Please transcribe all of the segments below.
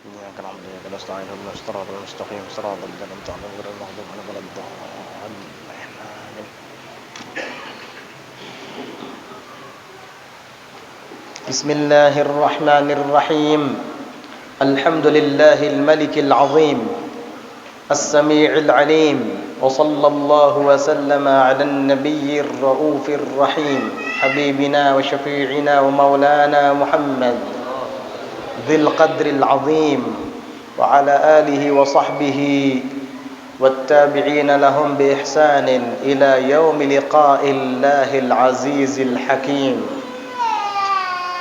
إياك نعبد وإياك نستعين اهدنا الصراط المستقيم صراط الذين أنعمت عليهم غير المغضوب عليهم ولا الضالين آمين. بسم الله الرحمن الرحيم. الحمد لله الملك العظيم السميع العليم، وصلى الله وسلم على النبي الرؤوف الرحيم حبيبنا وشفيعنا ومولانا محمد ذي القدر العظيم وعلى آله وصحبه والتابعين لهم بإحسان إلى يوم لقاء الله العزيز الحكيم.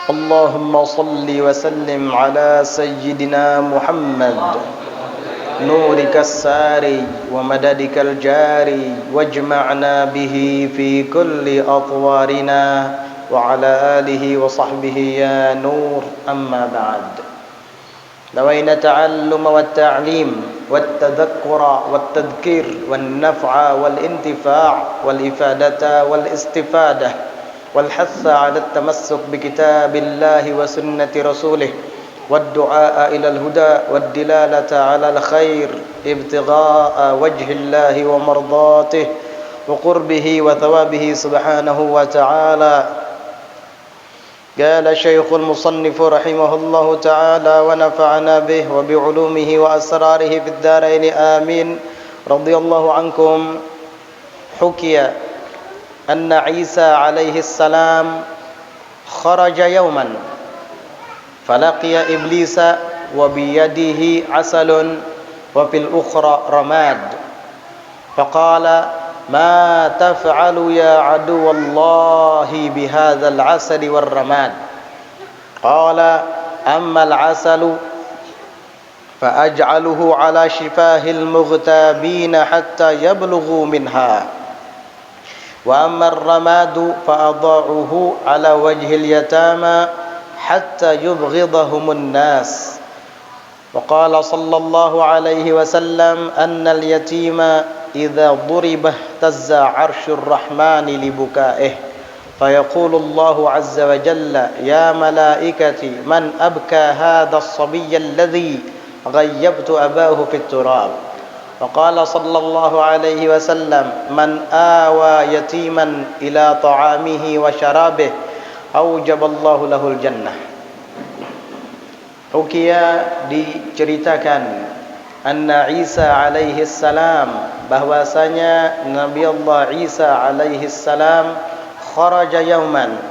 اللهم صل وسلم على سيدنا محمد نورك الساري ومددك الجاري، واجمعنا به في كل أطوارنا وعلى آله وصحبه يا نور. أما بعد، نوينا التعلم والتعليم والتذكر والتذكير والنفع والانتفاع والإفادة والاستفادة والحث على التمسك بكتاب الله وسنة رسوله والدعاء إلى الهدى والدلالة على الخير ابتغاء وجه الله ومرضاته وقربه وثوابه سبحانه وتعالى. قال شيخ المصنف رحمه الله تعالى ونفعنا به وبعلومه وأسراره في الدارين آمين. رضي الله عنكم. حكي أن عيسى عليه السلام خرج يوما فلقي إبليس وبيده عسل وفي الأخرى رماد، فقال: ما تفعل يا عدو الله بهذا العسل والرماد؟ قال: أما العسل فأجعله على شفاه المغتابين حتى يبلغوا منها، وأما الرماد فأضعه على وجه اليتامى حتى يبغضهم الناس. وقال صلى الله عليه وسلم أن اليتيم إذا ضرب اهتز عرش الرحمن لبكائه، فيقول الله عز وجل: يا ملائكتي من أبكى هذا الصبي الذي غيبت أباه في التراب. وقال صلى الله عليه وسلم: من آوى يتيما إلى طعامه وشرابه أوجب الله له الجنة. Ruqyah diceritakan anna Isa alaihi salam, bahwasanya Nabi Allah Isa alaihi salam kharaja yauman,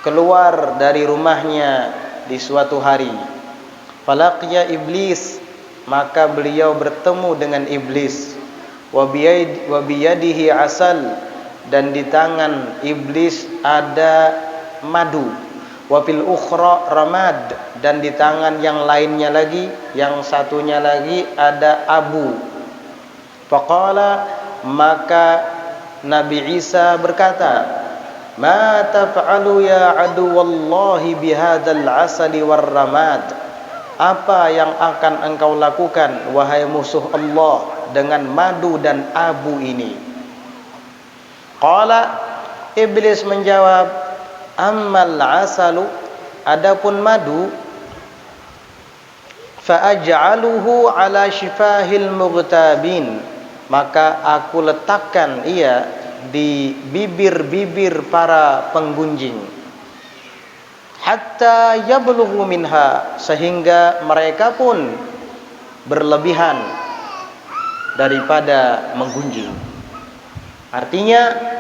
keluar dari rumahnya di suatu hari. Falaqiya iblis, maka beliau bertemu dengan iblis. Wa biyadihi asal, dan di tangan iblis ada madu. Wa fil ukhra ramad, dan di tangan yang lainnya lagi, yang satunya lagi ada abu. Faqala, maka Nabi Isa berkata: ma taf'alu ya aduwallahi bihadzal asali war ramad? Apa yang akan engkau lakukan wahai musuh Allah dengan madu dan abu ini? Qala, iblis menjawab: ammal asalu, adapun madu, fa aj'aluhu ala shifahil mughtabin, maka aku letakkan ia di bibir-bibir para penggunjing, hatta yablughu minha, sehingga mereka pun berlebihan daripada menggunjing. Artinya,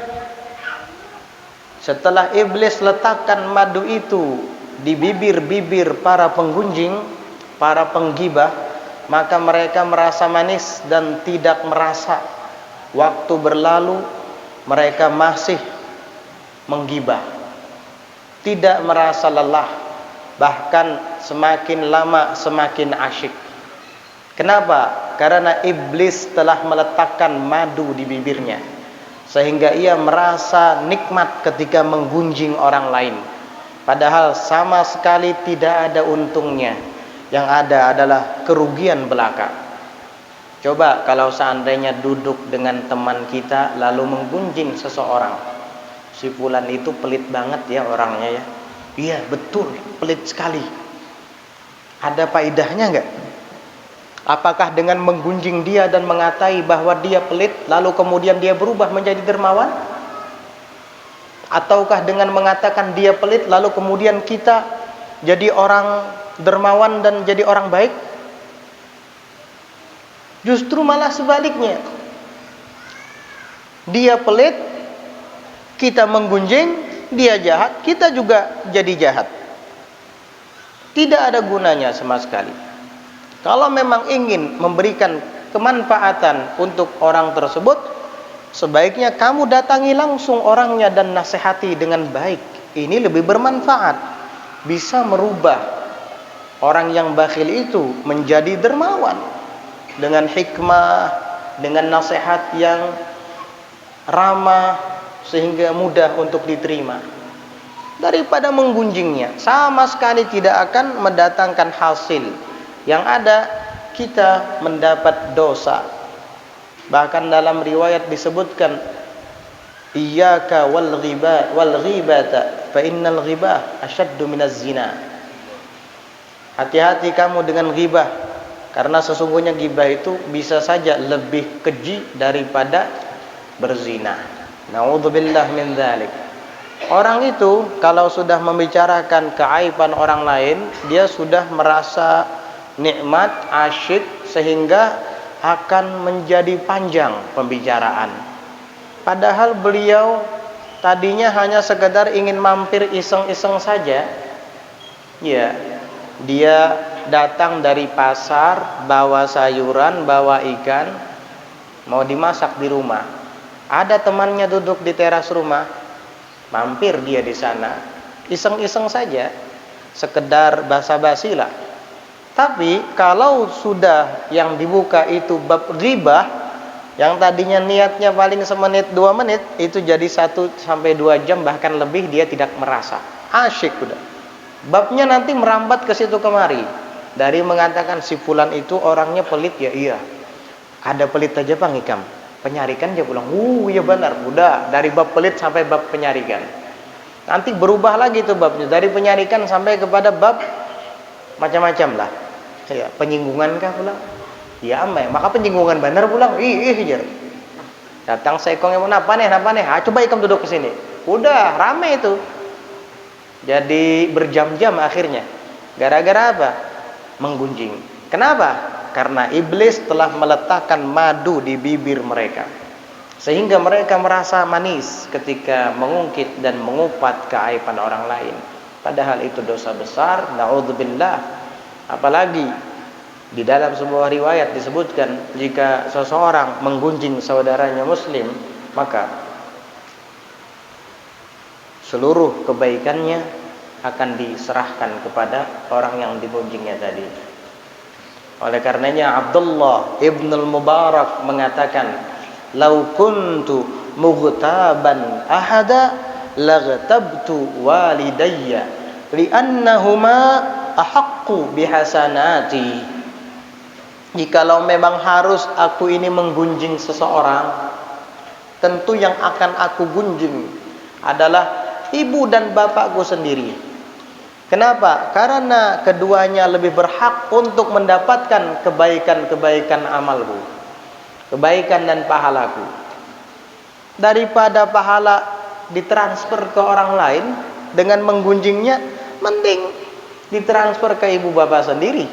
setelah iblis letakkan madu itu di bibir-bibir para penggunjing, para penggibah, maka mereka merasa manis dan tidak merasa waktu berlalu mereka masih menggibah, tidak merasa lelah, bahkan semakin lama semakin asyik. Kenapa? Karena iblis telah meletakkan madu di bibirnya, sehingga ia merasa nikmat ketika menggunjing orang lain, padahal sama sekali tidak ada untungnya. Yang ada adalah kerugian belaka. Coba kalau seandainya duduk dengan teman kita lalu menggunjing seseorang, si fulan itu pelit banget ya orangnya ya. Iya betul, pelit sekali. Ada faedahnya enggak? Apakah dengan menggunjing dia dan mengatai bahwa dia pelit, lalu kemudian dia berubah menjadi dermawan? Ataukah dengan mengatakan dia pelit, lalu kemudian kita jadi orang dermawan dan jadi orang baik? Justru malah sebaliknya. Dia pelit, kita menggunjing, dia jahat, kita juga jadi jahat. Tidak ada gunanya sama sekali. Kalau memang ingin memberikan kemanfaatan untuk orang tersebut, sebaiknya kamu datangi langsung orangnya dan nasihati dengan baik. Ini lebih bermanfaat. Bisa merubah orang yang bakhil itu menjadi dermawan dengan hikmah, dengan nasihat yang ramah sehingga mudah untuk diterima. Daripada menggunjingnya, sama sekali tidak akan mendatangkan hasil. Yang ada kita mendapat dosa. Bahkan dalam riwayat disebutkan, iyyaka wal ghibata fa innal ghibah asyaddu minaz zina. Hati-hati kamu dengan ghibah, karena sesungguhnya ghibah itu bisa saja lebih keji daripada berzina. Nauzubillah min dzalik. Orang itu kalau sudah membicarakan keaiban orang lain, dia sudah merasa nikmat, asyik, sehingga akan menjadi panjang pembicaraan. Padahal beliau tadinya hanya sekedar ingin mampir iseng-iseng saja. Ya, dia datang dari pasar, bawa sayuran, bawa ikan, mau dimasak di rumah. Ada temannya duduk di teras rumah, mampir dia di sana, iseng-iseng saja, sekedar basa-basi lah. Tapi kalau sudah yang dibuka itu bab ghibah, yang tadinya niatnya paling semenit 2 menit, itu jadi 1 sampai 2 jam bahkan lebih, dia tidak merasa asyik udah. Babnya nanti merambat ke situ kemari. Dari mengatakan si fulan itu orangnya pelit, ya iya. Ada pelit aja Bang Ikam. Penyarikan dia pulang. Iya benar. Udah dari bab pelit sampai bab penyarikan. Nanti berubah lagi tuh babnya, dari penyarikan sampai kepada bab macam-macam lah. Ya, penyinggungan kah pulang? Ya amai, maka penyinggungan benar pulang. Jar. Datang seekong yang napa nih? Coba Ikam duduk ke sini. Udah rame itu. Jadi berjam-jam akhirnya. Gara-gara apa? Menggunjing. Kenapa? Karena iblis telah meletakkan madu di bibir mereka, sehingga mereka merasa manis ketika mengungkit dan mengupat keaiban orang lain. Padahal itu dosa besar. Na'udzubillah. Apalagi di dalam sebuah riwayat disebutkan, jika seseorang menggunjing saudaranya muslim, maka seluruh kebaikannya akan diserahkan kepada orang yang digunjingnya tadi. Oleh karenanya Abdullah ibn al-Mubarak mengatakan, "Lau kuntu mughtaban ahada laghtabtu walidayya li'annahuma ahaqqu bihasanati." Jikalau memang harus aku ini menggunjing seseorang, tentu yang akan aku gunjing adalah ibu dan bapakku sendiri. Kenapa? Karena keduanya lebih berhak untuk mendapatkan kebaikan-kebaikan amalku, kebaikan dan pahalaku. Daripada pahala ditransfer ke orang lain dengan menggunjingnya, mending ditransfer ke ibu bapak sendiri.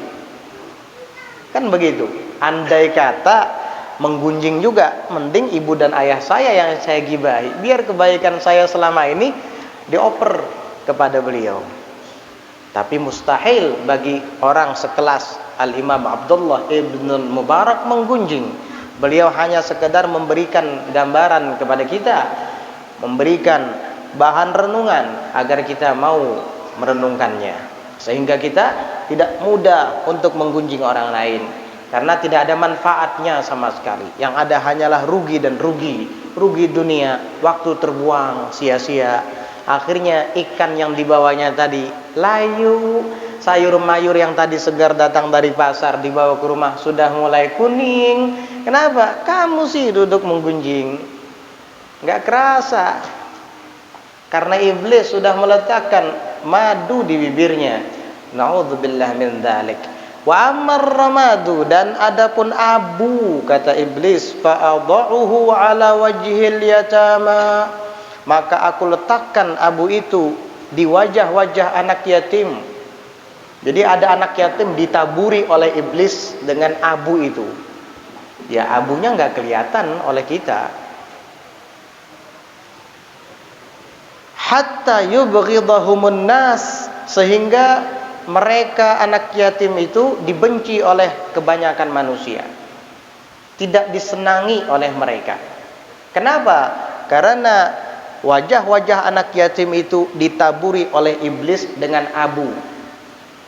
Kan begitu. Andai kata menggunjing juga, mending ibu dan ayah saya yang saya gibahi, biar kebaikan saya selama ini dioper kepada beliau. Tapi mustahil bagi orang sekelas Al-Imam Abdullah ibn Mubarak menggunjing. Beliau hanya sekedar memberikan gambaran kepada kita, memberikan bahan renungan agar kita mau merenungkannya, sehingga kita tidak mudah untuk menggunjing orang lain, karena tidak ada manfaatnya sama sekali. Yang ada hanyalah rugi dan rugi. Rugi dunia, waktu terbuang sia-sia. Akhirnya ikan yang dibawanya tadi layu, sayur mayur yang tadi segar datang dari pasar dibawa ke rumah sudah mulai kuning. Kenapa? Kamu sih duduk menggunjing, nggak kerasa. Karena iblis sudah meletakkan madu di bibirnya, Na'udzubillah min dzalik. Wa ammar ramadu, dan adapun abu, kata iblis, fa'adha'uhu ala wajhil yatama, maka aku letakkan abu itu di wajah-wajah anak yatim. Jadi ada anak yatim ditaburi oleh iblis dengan abu itu. Ya abunya nggak kelihatan oleh kita. Hatta yubghidahumun nas, sehingga mereka anak yatim itu dibenci oleh kebanyakan manusia, tidak disenangi oleh mereka. Kenapa? Karena wajah-wajah anak yatim itu ditaburi oleh iblis dengan abu.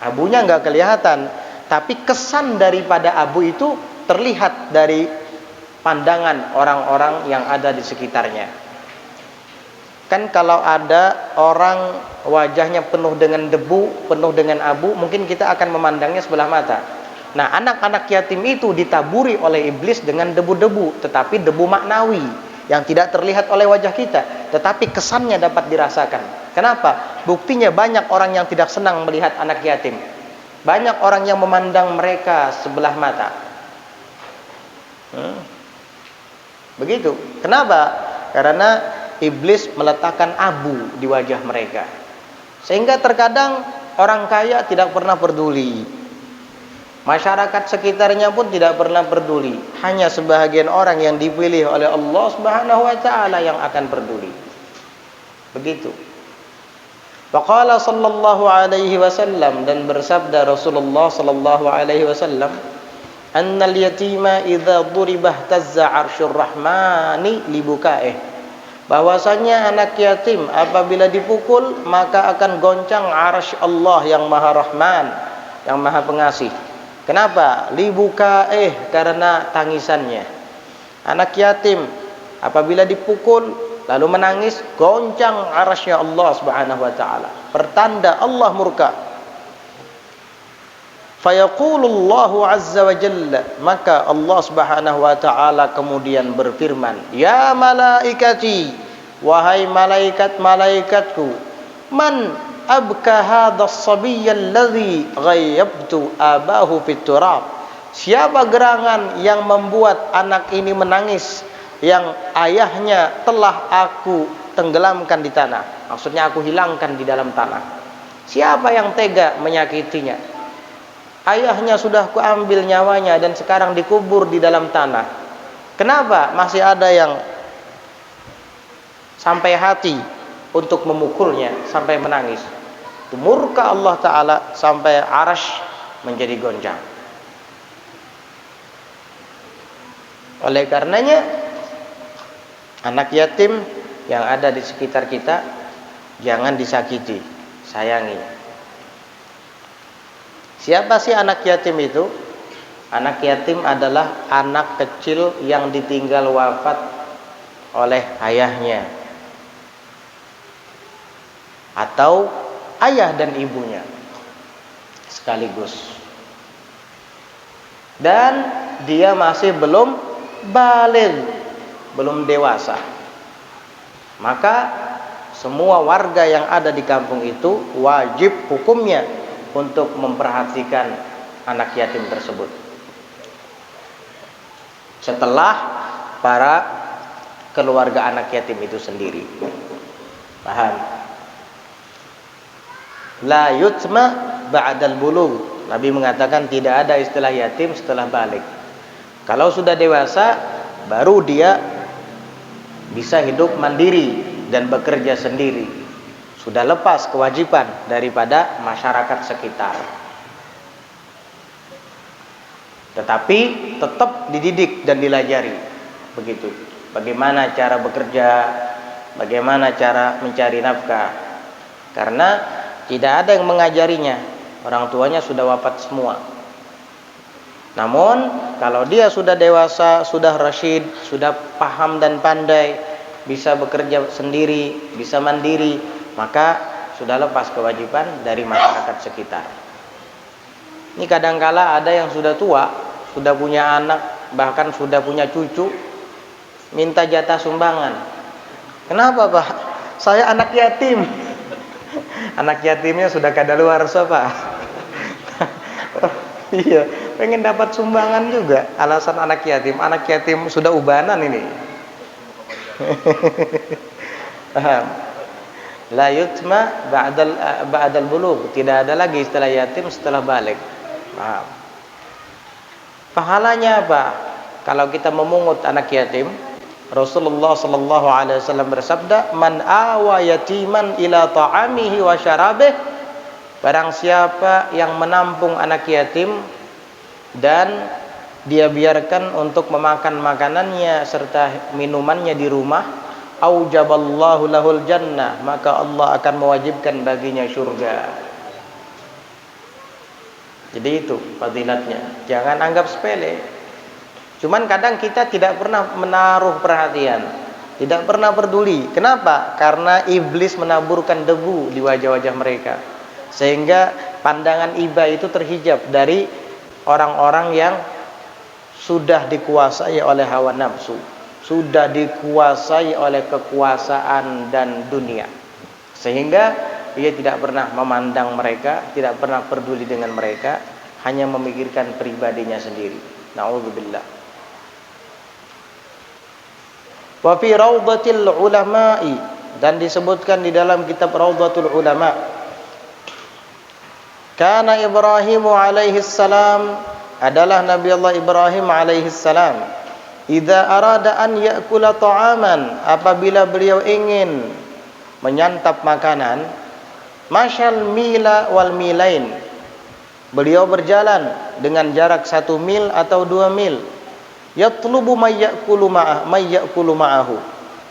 Abunya nggak kelihatan, tapi kesan daripada abu itu terlihat dari pandangan orang-orang yang ada di sekitarnya. Kan kalau ada orang wajahnya penuh dengan debu, penuh dengan abu, mungkin kita akan memandangnya sebelah mata. Nah, anak-anak yatim itu ditaburi oleh iblis dengan debu-debu, tetapi debu maknawi yang tidak terlihat oleh wajah kita, tetapi kesannya dapat dirasakan. Kenapa? Buktinya banyak orang yang tidak senang melihat anak yatim. Banyak orang yang memandang mereka sebelah mata. Begitu. Kenapa? Karena iblis meletakkan abu di wajah mereka, sehingga terkadang orang kaya tidak pernah peduli, masyarakat sekitarnya pun tidak pernah peduli. Hanya sebahagian orang yang dipilih oleh Allah Subhanahu wa taala yang akan peduli. Begitu. Faqala sallallahu alaihi wasallam, dan bersabda Rasulullah sallallahu alaihi wasallam, annal yatima idza duribah tazza 'arsyur rahmani libuka'ih, bahwasanya anak yatim apabila dipukul maka akan goncang arsy Allah yang Maha Rahman, yang Maha Pengasih. Kenapa? Libukaih, karena tangisannya. Anak yatim apabila dipukul lalu menangis, goncang arsy Allah Subhanahu wa taala, pertanda Allah murka. Fayaqulullahu azza wa jalla, maka Allah Subhanahu wa taala kemudian berfirman, ya malaikati, wahai malaikat-malaikatku, man abka hadzal sabiyya alladhi ghayyabtu abahu fit turab, siapa gerangan yang membuat anak ini menangis yang ayahnya telah aku tenggelamkan di tanah, maksudnya aku hilangkan di dalam tanah. Siapa yang tega menyakitinya? Ayahnya sudah kuambil nyawanya dan sekarang dikubur di dalam tanah. Kenapa masih ada yang sampai hati untuk memukulnya sampai menangis? Itu murka Allah Ta'ala sampai arsy menjadi goncang. Oleh karenanya, anak yatim yang ada di sekitar kita jangan disakiti, sayangi. Siapa sih anak yatim itu? Anak yatim adalah anak kecil yang ditinggal wafat oleh ayahnya atau ayah dan ibunya sekaligus, dan dia masih belum baligh, belum dewasa. Maka semua warga yang ada di kampung itu wajib hukumnya untuk memperhatikan anak yatim tersebut setelah para keluarga anak yatim itu sendiri. Paham? La yutma ba'dal bulugh. Nabi mengatakan tidak ada istilah yatim setelah balik. Kalau sudah dewasa baru dia bisa hidup mandiri dan bekerja sendiri, sudah lepas kewajiban daripada masyarakat sekitar. Tetapi tetap dididik dan dilajari. Begitu. Bagaimana cara bekerja, bagaimana cara mencari nafkah. Karena tidak ada yang mengajarinya. Orang tuanya sudah wafat semua. Namun kalau dia sudah dewasa, sudah rasyid, sudah paham dan pandai, bisa bekerja sendiri, bisa mandiri, maka sudah lepas kewajiban dari masyarakat sekitar. Ini kadangkala ada yang sudah tua, sudah punya anak, bahkan sudah punya cucu, minta jatah sumbangan. Kenapa, Pak? Saya anak yatim. Anak yatimnya sudah kadaluarsa, Pak. Iya, pengen dapat sumbangan juga. Alasan anak yatim sudah ubanan ini. Paham? La yutma ba'dal bulugh, tidak ada lagi istilah yatim setelah balik. Paham? Pahalanya apa? Kalau kita memungut anak yatim, Rasulullah sallallahu alaihi wasallam bersabda, "Man awa yatiman ila ta'amihi wa syarabih." Barang siapa yang menampung anak yatim dan dia biarkan untuk memakan makanannya serta minumannya di rumah, aujaballahu lahul jannah, maka Allah akan mewajibkan baginya surga. Jadi itu fadilatnya. Jangan anggap sepele. Cuman kadang kita tidak pernah menaruh perhatian, tidak pernah peduli. Kenapa? Karena iblis menaburkan debu di wajah-wajah mereka, sehingga pandangan iba itu terhijab dari orang-orang yang sudah dikuasai oleh hawa nafsu, sudah dikuasai oleh kekuasaan dan dunia, sehingga dia tidak pernah memandang mereka, tidak pernah peduli dengan mereka, hanya memikirkan pribadinya sendiri. Na'udzubillah. Wa fi Raudhatil Ulama'i, dan disebutkan di dalam kitab Raudhatul Ulama, kana Ibrahim alaihi salam, adalah Nabi Allah Ibrahim alaihi salam, idza arada an ya'kula ta'aman, apabila beliau ingin menyantap makanan, masyal mila wal milain, beliau berjalan dengan jarak 1 mil atau 2 mil, yatlubu may ya'kulu ma'ahu,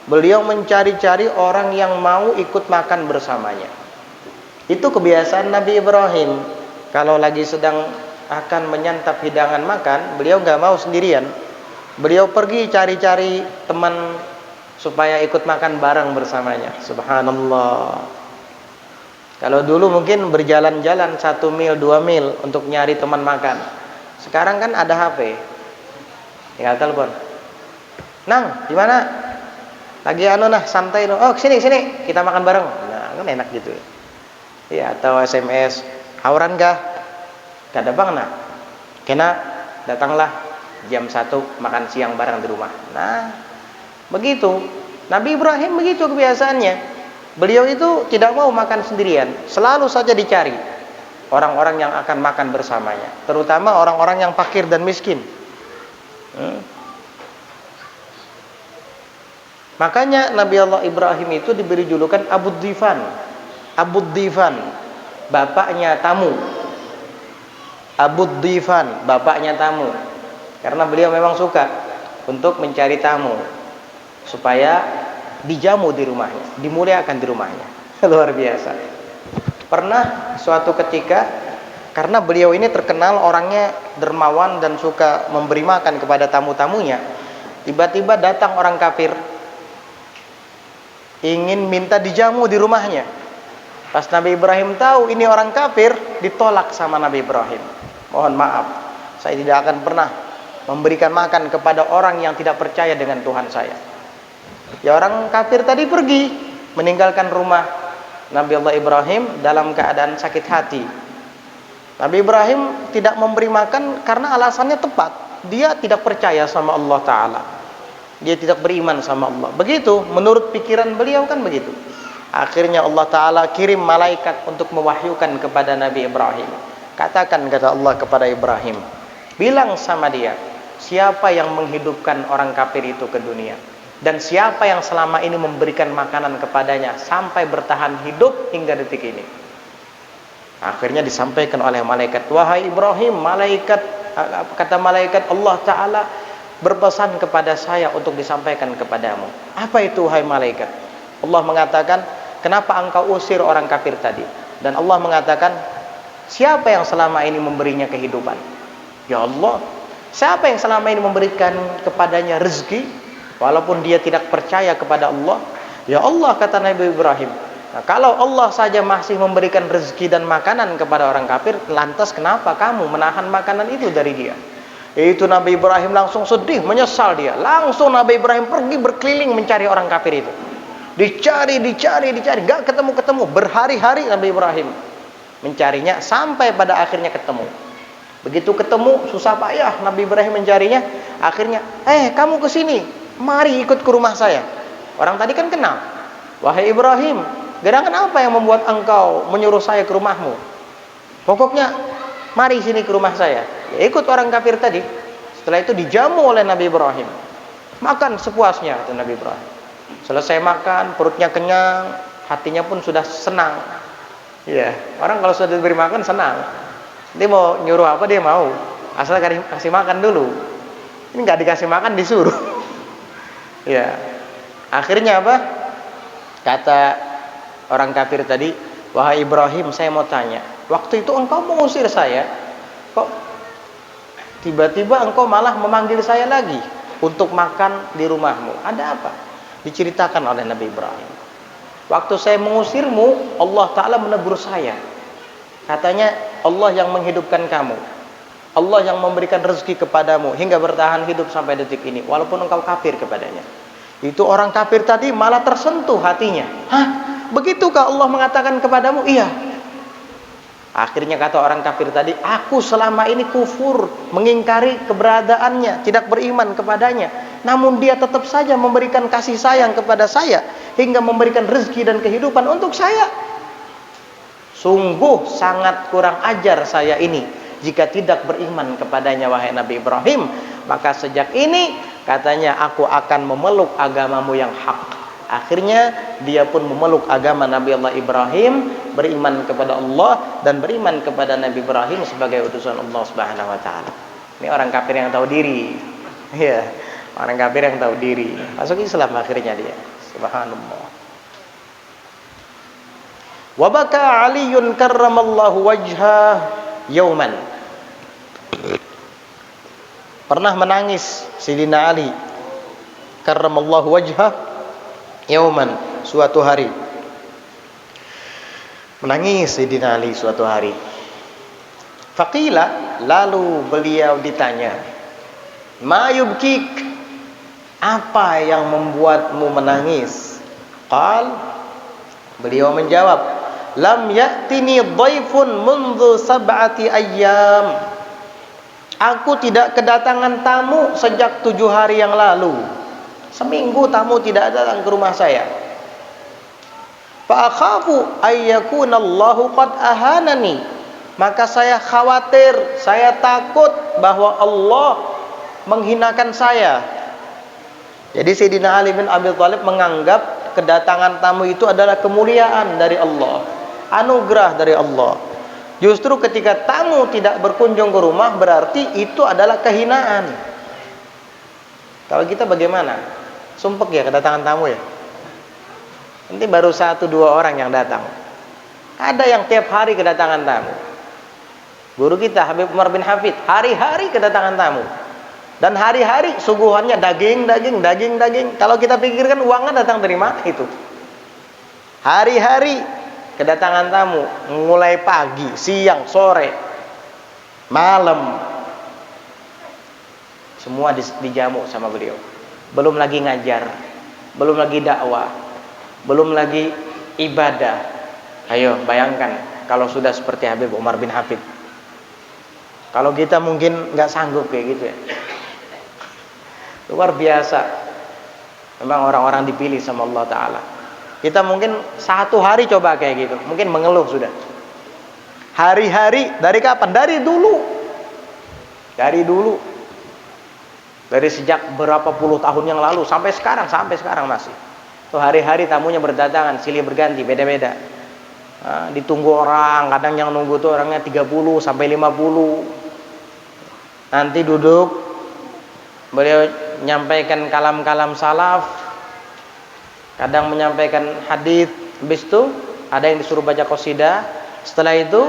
beliau mencari-cari orang yang mau ikut makan bersamanya. Itu kebiasaan Nabi Ibrahim. Kalau lagi sedang akan menyantap hidangan makan, beliau nggak mau sendirian. Beliau pergi cari-cari teman supaya ikut makan bareng bersamanya. Subhanallah. Kalau dulu mungkin berjalan-jalan 1 mil, 2 mil untuk nyari teman makan. Sekarang kan ada HP. Tinggal telepon. Nang, di mana? Lagi santai no. Oh, sini kita makan bareng. Nah, kan enak gitu. Ya, atau SMS, hauran kah? Gak ada bang, nah. Kena, datanglah jam 1 makan siang bareng di rumah. Nah, begitu. Nabi Ibrahim begitu kebiasaannya. Beliau itu tidak mau makan sendirian, selalu saja dicari orang-orang yang akan makan bersamanya, terutama orang-orang yang fakir dan miskin. Makanya Nabi Allah Ibrahim itu diberi julukan Abud Difan. Abud Difan, bapaknya tamu. Abud Difan, bapaknya tamu. Karena beliau memang suka untuk mencari tamu supaya dijamu di rumahnya, dimuliakan di rumahnya. Luar biasa. Pernah suatu ketika, karena beliau ini terkenal orangnya dermawan dan suka memberi makan kepada tamu-tamunya, tiba-tiba datang orang kafir ingin minta dijamu di rumahnya. Pas Nabi Ibrahim tahu ini orang kafir, ditolak sama Nabi Ibrahim. Mohon maaf, saya tidak akan pernah memberikan makan kepada orang yang tidak percaya dengan Tuhan saya. Ya, orang kafir tadi pergi meninggalkan rumah Nabi Allah Ibrahim dalam keadaan sakit hati. Nabi Ibrahim tidak memberi makan karena alasannya tepat. Dia tidak percaya sama Allah Ta'ala. Dia tidak beriman sama Allah. Begitu, menurut pikiran beliau kan begitu. Akhirnya Allah Ta'ala kirim malaikat untuk mewahyukan kepada Nabi Ibrahim. Katakan, kata Allah kepada Ibrahim, bilang sama dia, siapa yang menghidupkan orang kafir itu ke dunia? Dan siapa yang selama ini memberikan makanan kepadanya sampai bertahan hidup hingga detik ini? Akhirnya disampaikan oleh malaikat, wahai Ibrahim, kata malaikat, Allah Ta'ala berpesan kepada saya untuk disampaikan kepadamu. Apa itu, wahai malaikat? Allah mengatakan, kenapa engkau usir orang kafir tadi? Dan Allah mengatakan, siapa yang selama ini memberinya kehidupan? Ya Allah. Siapa yang selama ini memberikan kepadanya rezeki walaupun dia tidak percaya kepada Allah? Ya Allah, kata Nabi Ibrahim. Nah, kalau Allah saja masih memberikan rezeki dan makanan kepada orang kafir, lantas kenapa kamu menahan makanan itu dari dia? Itu Nabi Ibrahim langsung sedih, menyesal dia. Langsung Nabi Ibrahim pergi berkeliling mencari orang kafir itu. Dicari, gak ketemu-ketemu. Berhari-hari Nabi Ibrahim mencarinya sampai pada akhirnya ketemu. Begitu ketemu susah payah Nabi Ibrahim mencarinya. Akhirnya, kamu ke sini, mari ikut ke rumah saya. Orang tadi kan kenal. Wahai Ibrahim, gerangan apa yang membuat engkau menyuruh saya ke rumahmu? Pokoknya mari sini ke rumah saya. Ya, ikut orang kafir tadi. Setelah itu dijamu oleh Nabi Ibrahim. Makan sepuasnya kata Nabi Ibrahim. Selesai makan, perutnya kenyang, hatinya pun sudah senang. Ya, orang kalau sudah diberi makan senang. Dia mau nyuruh apa dia mau, asal kasih makan dulu. Ini nggak dikasih makan disuruh. Ya, akhirnya apa? Kata orang kafir tadi, wahai Ibrahim, saya mau tanya, waktu itu engkau mengusir saya, kok tiba-tiba engkau malah memanggil saya lagi untuk makan di rumahmu? Ada apa? Diceritakan oleh Nabi Ibrahim. Waktu saya mengusirmu, Allah Ta'ala menegur saya. Katanya, Allah yang menghidupkan kamu, Allah yang memberikan rezeki kepadamu hingga bertahan hidup sampai detik ini, walaupun engkau kafir kepadanya. Itu orang kafir tadi malah tersentuh hatinya. Hah? Begitukah Allah mengatakan kepadamu? Iya. Akhirnya kata orang kafir tadi, aku selama ini kufur, mengingkari keberadaannya, tidak beriman kepadanya, namun dia tetap saja memberikan kasih sayang kepada saya hingga memberikan rezeki dan kehidupan untuk saya. Sungguh sangat kurang ajar saya ini jika tidak beriman kepadanya, wahai Nabi Ibrahim. Maka sejak ini katanya aku akan memeluk agamamu yang hak. Akhirnya dia pun memeluk agama Nabi Allah Ibrahim, beriman kepada Allah dan beriman kepada Nabi Ibrahim sebagai utusan Allah Subhanahu wa taala. Ini orang kafir yang tahu diri. Ya, orang kafir yang tahu diri. Masuk Islam akhirnya dia. Subhanallah. Wa baka Aliyun karramallahu wajhah yauman. Pernah menangis Sayyidina Ali karramallahu wajhah yauman, suatu hari. Menangis Sayyidina Ali suatu hari. Faqila, lalu beliau ditanya, ma yubkik, apa yang membuatmu menangis? Qal, beliau menjawab, lam ya'tini dhaifun mundhu sab'ati ayyam. Aku tidak kedatangan tamu sejak 7 hari yang lalu. Seminggu tamu tidak datang ke rumah saya. Fa akhafu ayyakuna Allahu qad ahanani. Maka saya khawatir, saya takut bahwa Allah menghinakan saya. Jadi Sayyidina Ali bin Abi Thalib menganggap kedatangan tamu itu adalah kemuliaan dari Allah, anugerah dari Allah. Justru ketika tamu tidak berkunjung ke rumah, berarti itu adalah kehinaan. Kalau kita bagaimana? Sumpek ya kedatangan tamu ya? Nanti baru 1-2 orang yang datang. Ada yang tiap hari kedatangan tamu. Guru kita Habib Umar bin Hafid, hari-hari kedatangan tamu. Dan hari-hari suguhannya daging. Kalau kita pikirkan uangnya datang dari mana itu? Hari-hari kedatangan tamu, mulai pagi, siang, sore, malam, semua dijamu sama beliau. Belum lagi ngajar, belum lagi dakwah, belum lagi ibadah. Ayo bayangkan kalau sudah seperti Habib Umar bin Hafid. Kalau kita mungkin nggak sanggup kayak gitu ya. Luar biasa. Memang orang-orang dipilih sama Allah Ta'ala. Kita mungkin 1 hari coba kayak gitu, mungkin mengeluh sudah. Hari-hari, dari kapan? Dari dulu. Dari sejak berapa puluh tahun yang lalu sampai sekarang masih. Tuh hari-hari tamunya berdatangan, silih berganti, beda-beda. Nah, ditunggu orang, kadang yang nunggu tuh orangnya 30 sampai 50. Nanti duduk, beliau menyampaikan kalam-kalam salaf, kadang menyampaikan hadis, habis itu ada yang disuruh baca qasidah, setelah itu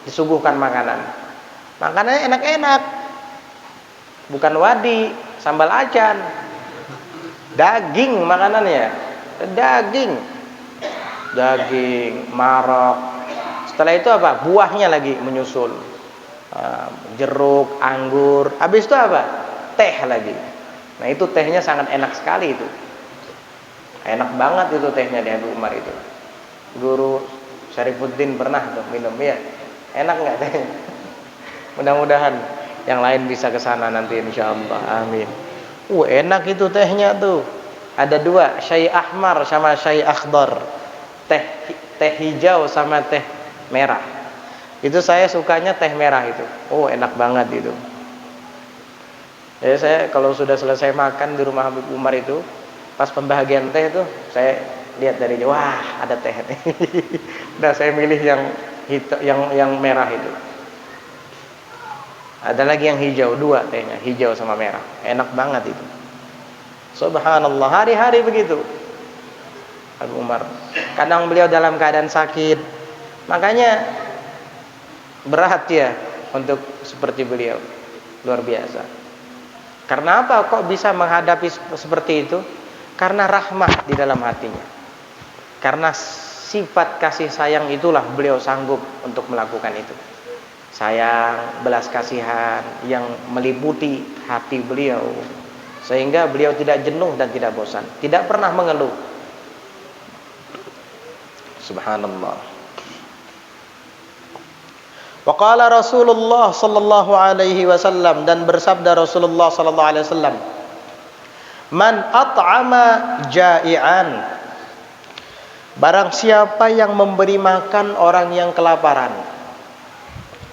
disuguhkan makanan. Makanannya enak-enak, bukan wadi, sambal acan, daging makanannya, daging, marok. Setelah itu apa? Buahnya lagi menyusul, jeruk, anggur. Habis itu apa? Teh lagi. Nah itu tehnya sangat enak sekali itu. Enak banget itu tehnya di Habib Umar itu. Guru Syarifuddin pernah tuh minum ya. Enak nggak tehnya? Mudah-mudahan yang lain bisa ke sana nanti insyaallah. Amin. Enak itu tehnya tuh. Ada dua, syai ahmar sama syai akhdar. Teh hijau sama teh merah. Itu saya sukanya teh merah itu. Enak banget itu. Jadi saya kalau sudah selesai makan di rumah Habib Umar itu, pas pembagian teh itu, saya lihat dari jauh, wah ada teh nih. Nah saya milih yang merah itu. Ada lagi yang hijau, dua tehnya, hijau sama merah. Enak banget itu. Subhanallah, hari-hari begitu. Habib Umar. Kadang beliau dalam keadaan sakit, makanya berat ya untuk seperti beliau, luar biasa. Karena apa kok bisa menghadapi seperti itu? Karena rahmah di dalam hatinya. Karena sifat kasih sayang itulah beliau sanggup untuk melakukan itu. Sayang, belas kasihan yang meliputi hati beliau, sehingga beliau tidak jenuh dan tidak bosan, tidak pernah mengeluh. Subhanallah. Wa qala Rasulullah sallallahu alaihi wasallam, dan bersabda Rasulullah sallallahu alaihi wasallam, man at'ama ja'ian, barang siapa yang memberi makan orang yang kelaparan,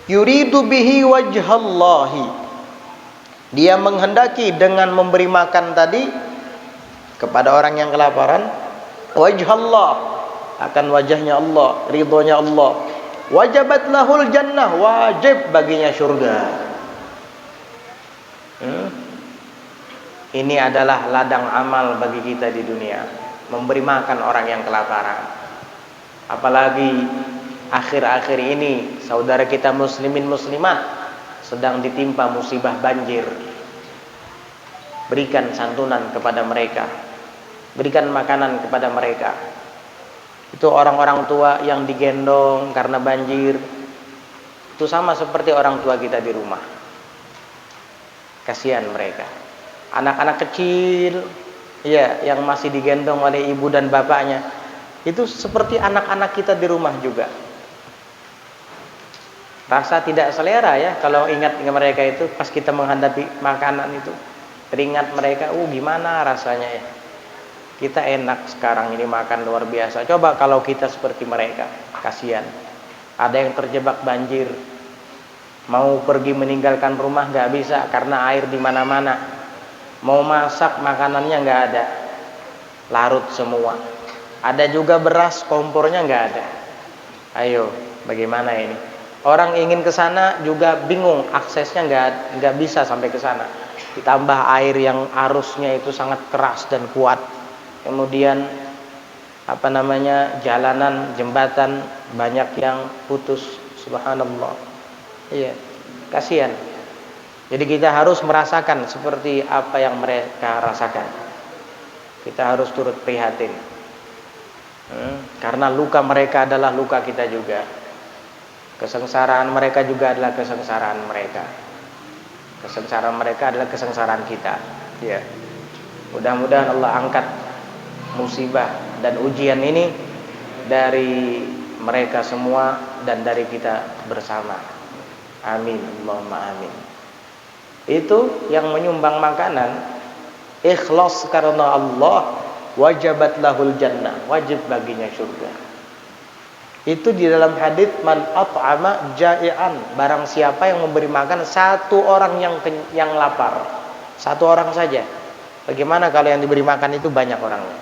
yuridu bihi wajhallahi, dia menghendaki dengan memberi makan tadi kepada orang yang kelaparan, wajhallah, akan wajahnya Allah, ridhonya Allah, wajabat lahul jannah, wajib baginya surga. Ini adalah ladang amal bagi kita di dunia, memberi makan orang yang kelaparan. Apalagi akhir-akhir ini saudara kita muslimin muslimat sedang ditimpa musibah banjir. Berikan santunan kepada mereka, berikan makanan kepada mereka. Itu orang-orang tua yang digendong karena banjir, itu sama seperti orang tua kita di rumah. Kasihan mereka. Anak-anak kecil ya yang masih digendong oleh ibu dan bapaknya, itu seperti anak-anak kita di rumah juga. Rasa tidak selera ya kalau ingat mereka itu pas kita menghadapi makanan itu. Teringat mereka, gimana rasanya ya. Kita enak sekarang ini makan luar biasa. Coba kalau kita seperti mereka, kasihan. Ada yang terjebak banjir, mau pergi meninggalkan rumah nggak bisa karena air di mana-mana. Mau masak makanannya nggak ada, larut semua. Ada juga beras, kompornya nggak ada. Ayo, bagaimana ini? Orang ingin ke sana juga bingung, aksesnya nggak bisa sampai ke sana. Ditambah air yang arusnya itu sangat keras dan kuat. Kemudian jalanan, jembatan banyak yang putus. Subhanallah. Iya, kasihan. Jadi kita harus merasakan seperti apa yang mereka rasakan. Kita harus turut prihatin. Karena luka mereka adalah luka kita juga. Kesengsaraan mereka juga adalah kesengsaraan mereka. Kesengsaraan mereka adalah kesengsaraan kita. Ya. Mudah-mudahan Allah angkat musibah dan ujian ini dari mereka semua dan dari kita bersama. Amin, Allahumma amin. Itu yang menyumbang makanan ikhlas karena Allah, wajabat lahul jannah, wajib baginya surga. Itu di dalam hadits man at'ama ja'ian, barang siapa yang memberi makan satu orang yang lapar, satu orang saja. Bagaimana kalau yang diberi makan itu banyak orangnya?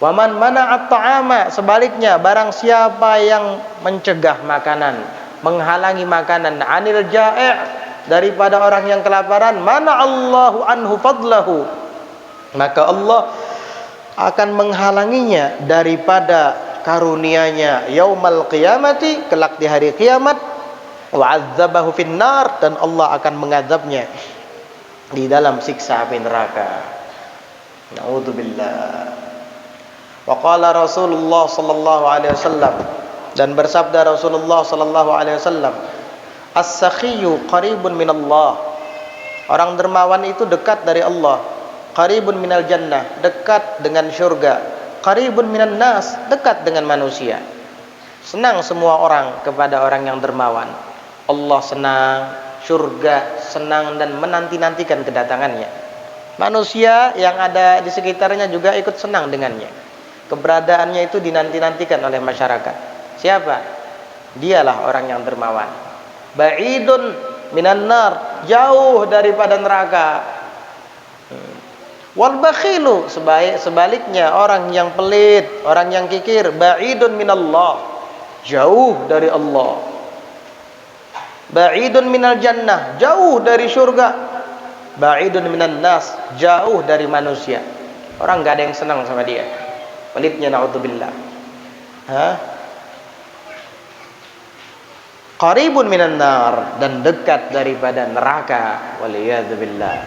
Waman mana'at ta'ama, sebaliknya barang siapa yang mencegah makanan, menghalangi makanan, anil ja'i', daripada orang yang kelaparan, mana'allahu anhu fadlahu, maka Allah akan menghalanginya daripada karunia-Nya yaumal qiyamati, kelak di hari kiamat, wa 'adzabahu finnar, dan Allah akan mengadabnya di dalam siksa api neraka. Na'udzubillah. Wa qala Rasulullah sallallahu alaihi wasallam, dan bersabda Rasulullah sallallahu alaihi wasallam, as-sakhiyyu qaribun minallah, orang dermawan itu dekat dari Allah. Qaribun minal jannah, dekat dengan syurga. Qaribun minan nas, dekat dengan manusia. Senang semua orang kepada orang yang dermawan. Allah senang, surga senang dan menanti-nantikan kedatangannya. Manusia yang ada di sekitarnya juga ikut senang dengannya. Keberadaannya itu dinanti-nantikan oleh masyarakat. Siapa? Dialah orang yang dermawan. Ba'idun minan nar, jauh daripada neraka. Wal bakhilu, sebaliknya orang yang pelit, orang yang kikir, ba'idun minallah, jauh dari Allah. Ba'idun minal jannah, jauh dari surga. Ba'idun minan nas, jauh dari manusia. Orang enggak ada yang senang sama dia. Pelitnya, naudzubillah. Qaribun minan nar, dan dekat daripada neraka. Waliyadzubillah.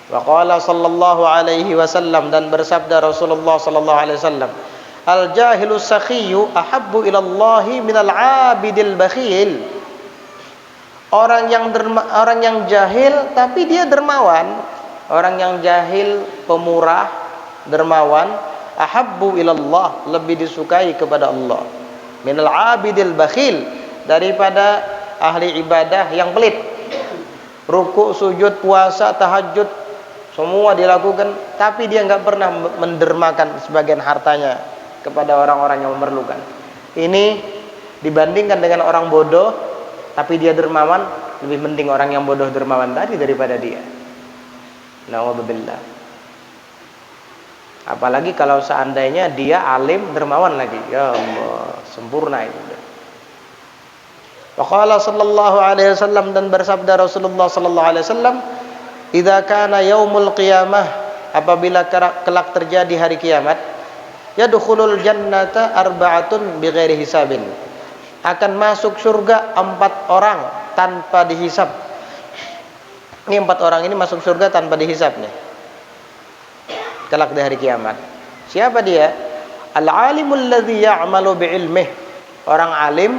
Wa qala sallallahu alaihi wasallam, dan bersabda Rasulullah sallallahu alaihi wasallam, al jahilu sakhiyu ahabbu ila Allah minal abidil bakhil. Orang yang jahil tapi dia dermawan, orang yang jahil, pemurah, dermawan, ahabbu ila Allah, lebih disukai kepada Allah, minal abidil bakhil, daripada ahli ibadah yang pelit. Rukuk, sujud, puasa, tahajud, semua dilakukan, tapi dia enggak pernah mendermakan sebagian hartanya kepada orang-orang yang memerlukan. Ini dibandingkan dengan orang bodoh tapi dia dermawan, lebih penting orang yang bodoh dermawan tadi daripada dia. Na'udzubillah. Apalagi kalau seandainya dia alim dermawan lagi. Ya Allah, sempurna itu. Wa qala sallallahu alaihi wasallam, dan bersabda Rasulullah sallallahu alaihi wasallam, idza kana yaumul qiyamah, apabila kelak terjadi hari kiamat, yadkhulul jannata arba'atun bighairi hisabin, akan masuk surga 4 orang tanpa dihisab. Ini 4 orang ini masuk surga tanpa dihisab nih, kelak di hari kiamat. Siapa dia? Al-alimul ladzi ya'malu bi'ilmih, orang alim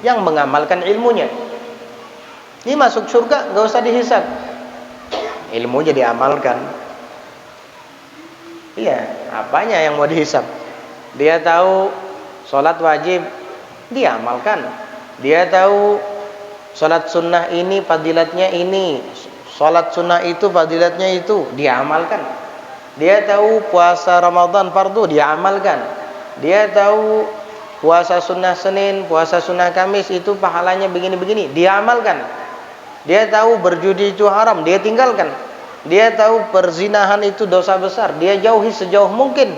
yang mengamalkan ilmunya. Ini masuk surga enggak usah dihisab, ilmunya diamalkan. Iya, apanya yang mau dihisab? Dia tahu sholat wajib, dia amalkan. Dia tahu sholat sunnah ini fadilatnya ini, sholat sunnah itu fadilatnya itu, dia amalkan. Dia tahu puasa Ramadan fardu, dia amalkan. Dia tahu puasa sunnah Senin, puasa sunnah Kamis itu pahalanya begini-begini, dia amalkan. Dia tahu berjudi itu haram, dia tinggalkan. Dia tahu perzinahan itu dosa besar, dia jauhi sejauh mungkin,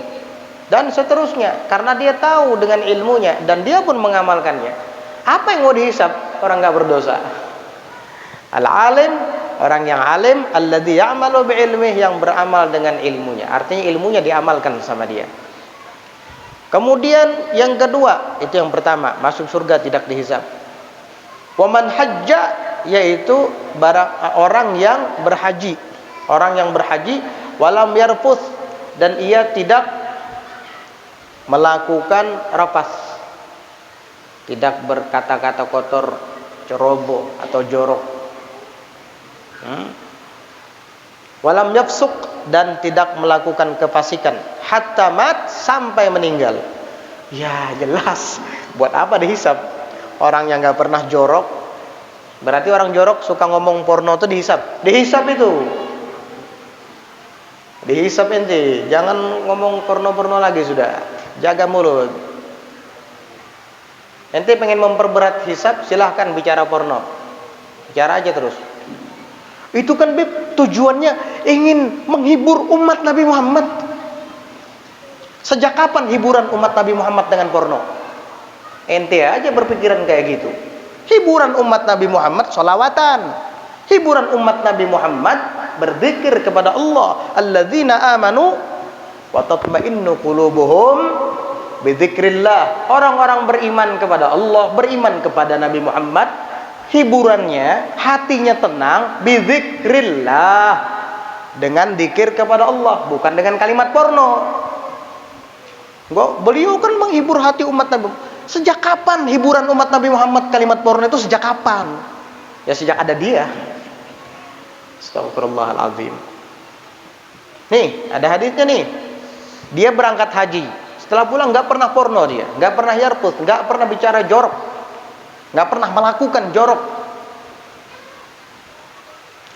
dan seterusnya, karena dia tahu dengan ilmunya dan dia pun mengamalkannya. Apa yang mau dihisab? Orang enggak berdosa. Al-alim, orang yang alim, alladzi ya'malu bi'ilmih, yang beramal dengan ilmunya. Artinya ilmunya diamalkan sama dia. Kemudian yang kedua, itu yang pertama, masuk surga tidak dihisab. Wa man hajja, yaitu orang yang berhaji. Orang yang berhaji, walam yarfuth, dan ia tidak melakukan rafas, tidak berkata-kata kotor, ceroboh atau jorok. Walam yafsuk, dan tidak melakukan kefasikan, hatta mat, sampai meninggal. Ya jelas, buat apa dihisab? Orang yang nggak pernah jorok, berarti orang jorok suka ngomong porno itu dihisab. Dihisab itu, dihisab ente. Jangan ngomong porno-porno lagi sudah. Jaga mulut. Ente pengen memperberat hisab, silahkan bicara porno. Bicara aja terus. Itu kan Beb, tujuannya ingin menghibur umat Nabi Muhammad. Sejak kapan hiburan umat Nabi Muhammad dengan porno? Ente aja berpikiran kayak gitu. Hiburan umat Nabi Muhammad sholawatan. Hiburan umat Nabi Muhammad berzikir kepada Allah. Alladzina amanu wa tatma'innu qulubuhum bidzikrillah. Orang-orang beriman kepada Allah, beriman kepada Nabi Muhammad, hiburannya hatinya tenang, bidzikrillah, dengan zikir kepada Allah, bukan dengan kalimat porno. Beliau kan menghibur hati umat Nabi. Sejak kapan hiburan umat Nabi Muhammad kalimat porno itu? Sejak kapan? Ya sejak ada dia. Astagfirullahaladzim. Nih, ada hadisnya nih. Dia berangkat haji. Setelah pulang nggak pernah porno dia, nggak pernah yarput, nggak pernah bicara jorok, nggak pernah melakukan jorok.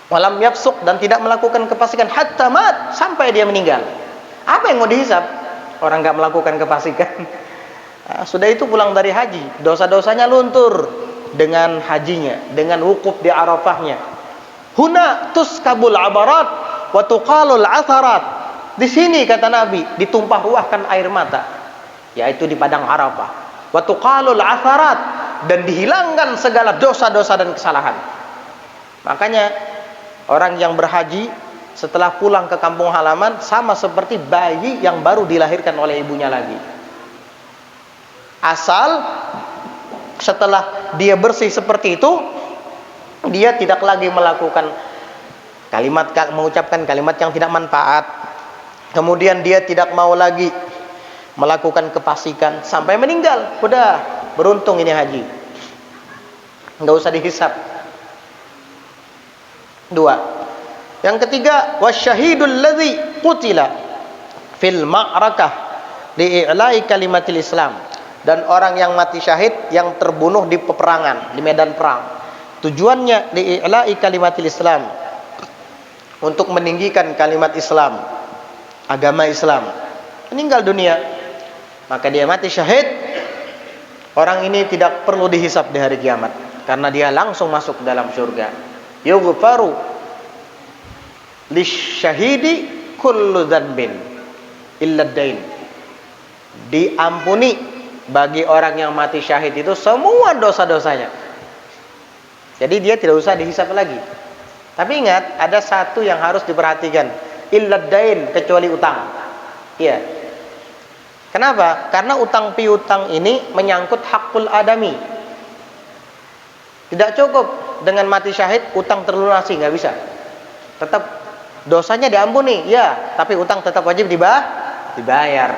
Walam yafsuk, dan tidak melakukan kefasikan hatta mat, sampai dia meninggal. Apa yang mau dihisab? Orang nggak melakukan kefasikan. Nah, sudah itu pulang dari haji, dosa-dosanya luntur dengan hajinya, dengan wukuf di Arafahnya. Huna tuskabul abarat wa tuqalul atharat. Di sini kata Nabi ditumpah ruahkan air mata, yaitu di padang Arafah. Wa tuqalul atharat, dan dihilangkan segala dosa-dosa dan kesalahan. Makanya orang yang berhaji setelah pulang ke kampung halaman sama seperti bayi yang baru dilahirkan oleh ibunya lagi. Asal setelah dia bersih seperti itu, dia tidak lagi melakukan mengucapkan kalimat yang tidak manfaat. Kemudian dia tidak mau lagi melakukan kefasikan sampai meninggal. Udah, beruntung ini haji. Enggak usah dihisab. 2. Yang ketiga, wasyahidul ladzi qutila fil ma'rakah li'i'la'i kalimatil Islam. Dan orang yang mati syahid yang terbunuh di peperangan, di medan perang. Tujuannya li'i'la'i kalimatil Islam, untuk meninggikan kalimat Islam, agama Islam. Meninggal dunia, maka dia mati syahid. Orang ini tidak perlu dihisab di hari kiamat, karena dia langsung masuk dalam surga. Yughfaru lisyahidi kullu dzanbin illa dain. Diampuni bagi orang yang mati syahid itu semua dosa-dosanya. Jadi dia tidak usah dihisab lagi. Tapi ingat, ada satu yang harus diperhatikan, illa dain, kecuali utang. Iya. Kenapa? Karena utang piutang ini menyangkut hakul adami. Tidak cukup dengan mati syahid utang terlunasi, nggak bisa. Tetap dosanya diampuni, ya, tapi utang tetap wajib dibayar.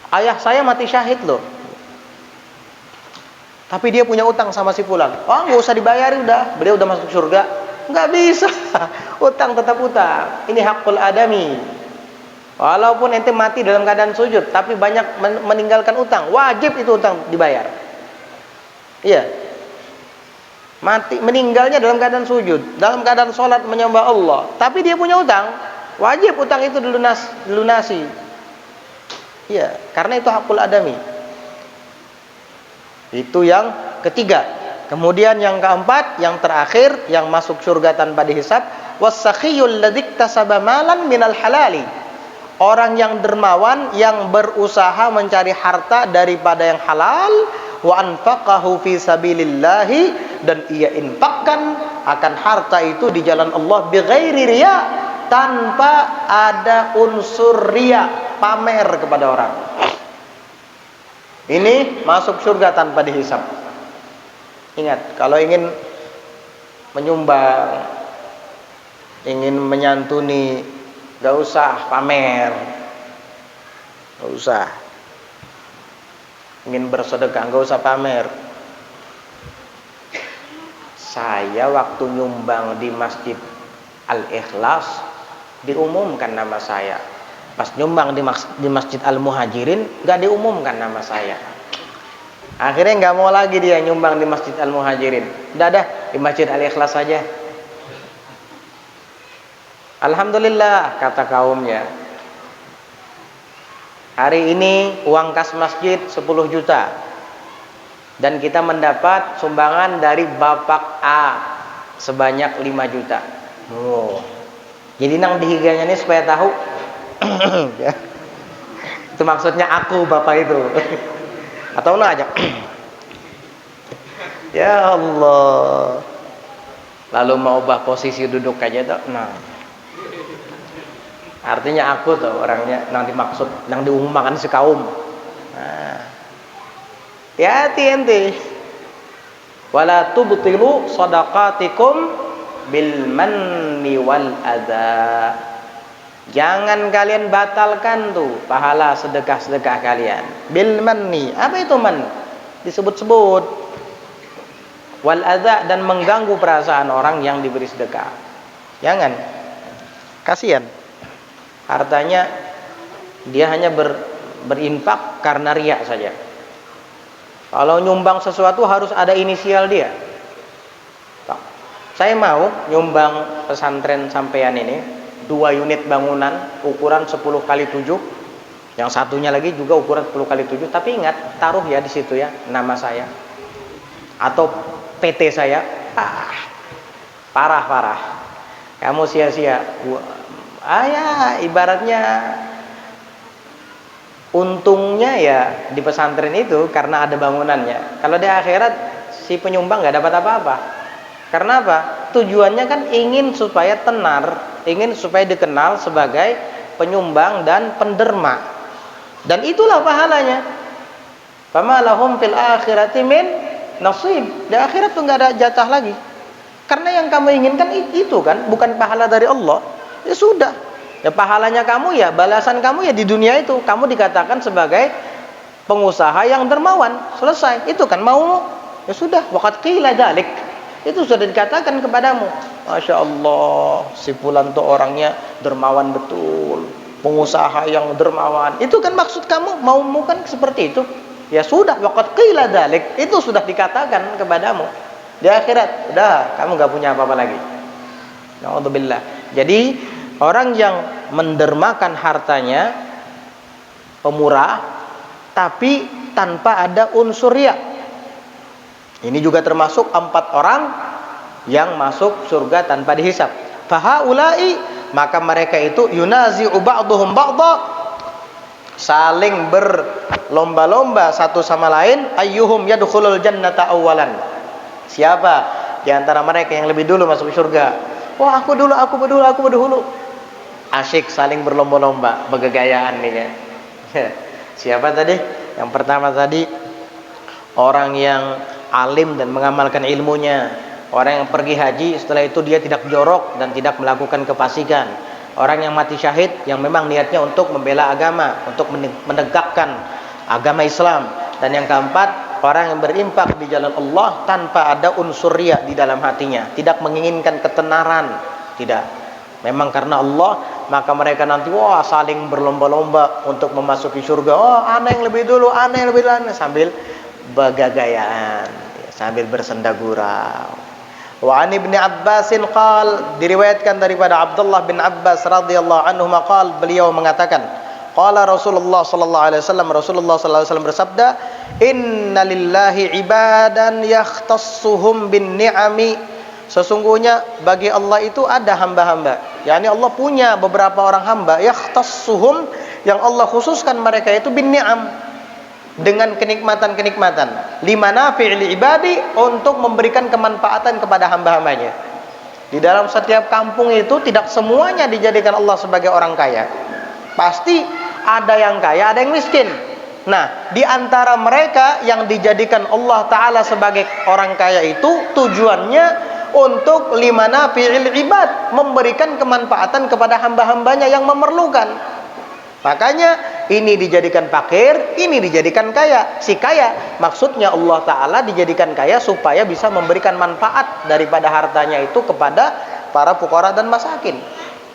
Ayah saya mati syahid loh, tapi dia punya utang sama si fulan. Oh, nggak usah dibayari, udah, beliau udah masuk surga. Nggak bisa. Utang tetap utang. Ini hakul adami. Walaupun ente mati dalam keadaan sujud, tapi banyak meninggalkan utang, wajib itu utang dibayar. Iya. Mati meninggalnya dalam keadaan sujud, dalam keadaan sholat menyembah Allah, tapi dia punya utang, wajib utang itu dilunasi. Iya, karena itu hakul adami. Itu yang ketiga. Kemudian yang keempat, yang terakhir, yang masuk surga tanpa dihisab, wasakhiyul ladzi iktasaba malan minal halali. Orang yang dermawan yang berusaha mencari harta daripada yang halal, wa anfaqahu fi sabilillahi, dan ia infakkan akan harta itu di jalan Allah bighairi riya, tanpa ada unsur riya, pamer kepada orang. Ini masuk surga tanpa dihisab. Ingat, kalau ingin menyumbang, ingin menyantuni, gak usah pamer, gak usah. Ingin bersedekah, gak usah pamer. Saya waktu nyumbang di Masjid Al-Ikhlas diumumkan nama saya. Pas nyumbang di Masjid Al-Muhajirin gak diumumkan nama saya. Akhirnya gak mau lagi dia nyumbang di Masjid Al-Muhajirin. Udah di Masjid Al-Ikhlas saja. Alhamdulillah, kata kaumnya, hari ini uang kas masjid 10 juta. Dan kita mendapat sumbangan dari Bapak A sebanyak 5 juta. Oh. Jadi nang dihiganya ini supaya tahu. Ya. Itu maksudnya aku Bapak itu. Atau nah aja. Ya Allah. Lalu mau ubah posisi duduk aja tuh. Nah. Artinya aku tuh orangnya nang dimaksud, nang diumumkan si kaum. Nah. Hati ente. Wala tubtilu shadaqatikum bil manni wal adza. Jangan kalian batalkan tuh pahala sedekah-sedekah kalian. Bil manni. Apa itu man? Disebut-sebut. Wal adza, dan mengganggu perasaan orang yang diberi sedekah. Jangan. Kasihan. Hartanya dia hanya berinfak karena riya saja. Kalau nyumbang sesuatu harus ada inisial dia. Pak, saya mau nyumbang pesantren sampean ini 2 unit bangunan ukuran 10 kali 7, yang satunya lagi juga ukuran 10 kali 7, tapi ingat, taruh ya di situ ya nama saya atau PT saya. Parah. Kamu sia-sia. Ya ibaratnya untungnya ya di pesantren itu karena ada bangunannya. Kalau di akhirat si penyumbang nggak dapat apa-apa. Karena apa? Tujuannya kan ingin supaya tenar, ingin supaya dikenal sebagai penyumbang dan penderma. Dan itulah pahalanya. Fama lahum fil akhirati min nasib. Di akhirat tuh nggak ada jatah lagi. Karena yang kamu inginkan itu kan, bukan pahala dari Allah. Ya sudah. Ya pahalanya kamu ya, balasan kamu ya di dunia itu. Kamu dikatakan sebagai pengusaha yang dermawan. Selesai. Itu kan maumu. Ya sudah, waqad qila dzalik. Itu sudah dikatakan kepadamu. Masya Allah, si fulan tuh orangnya dermawan betul. Pengusaha yang dermawan. Itu kan maksud kamu, maumu kan seperti itu. Ya sudah, waqad qila dzalik. Itu sudah dikatakan kepadamu. Di akhirat, udah kamu gak punya apa-apa lagi. Na'udzubillah. Jadi orang yang mendermakan hartanya, pemurah, tapi tanpa ada unsur riya. Ini juga termasuk 4 orang yang masuk surga tanpa dihisab. Fahaulai, maka mereka itu yunazi'u ba'duhum ba'dha, saling berlomba-lomba satu sama lain, ayyuhum yadkhulul jannata awwalan. Siapa di antara mereka yang lebih dulu masuk surga? Wah, aku dulu. Asyik saling berlomba-lomba, bergegayaan nih kan. Siapa tadi? Yang pertama tadi orang yang alim dan mengamalkan ilmunya. Orang yang pergi haji, setelah itu dia tidak jorok dan tidak melakukan kefasikan. Orang yang mati syahid, yang memang niatnya untuk membela agama, untuk menegakkan agama Islam. Dan yang keempat, orang yang berinfak di jalan Allah tanpa ada unsur riya di dalam hatinya, tidak menginginkan ketenaran, tidak. Memang karena Allah, maka mereka nanti saling berlomba-lomba untuk memasuki surga. Ana yang lebih dulu, ana yang lebih dulu, sambil bergagayaan, sambil bersenda gurau. Wa an Ibnu Abbasin qal, diriwayatkan daripada Abdullah bin Abbas radhiyallahu anhu qal, beliau mengatakan, qala Rasulullah sallallahu alaihi wasallam, Rasulullah sallallahu alaihi wasallam bersabda, innalillahi ibadan yakhtassuhum bin ni'ami. Sesungguhnya bagi Allah itu ada hamba-hamba. yakni Allah punya beberapa orang hamba yakhtassuhum, yang Allah khususkan mereka itu bin ni'am, dengan kenikmatan-kenikmatan, limanafi'il ibadi, untuk memberikan kemanfaatan kepada hamba-hambanya. Di dalam setiap kampung itu tidak semuanya dijadikan Allah sebagai orang kaya. Pasti ada yang kaya, ada yang miskin. Nah, di antara mereka yang dijadikan Allah Ta'ala sebagai orang kaya itu tujuannya untuk limanafi'il ibad, memberikan kemanfaatan kepada hamba-hambanya yang memerlukan. Makanya ini dijadikan fakir, ini dijadikan kaya. Si kaya, maksudnya Allah Ta'ala dijadikan kaya supaya bisa memberikan manfaat daripada hartanya itu kepada para fuqara dan masakin.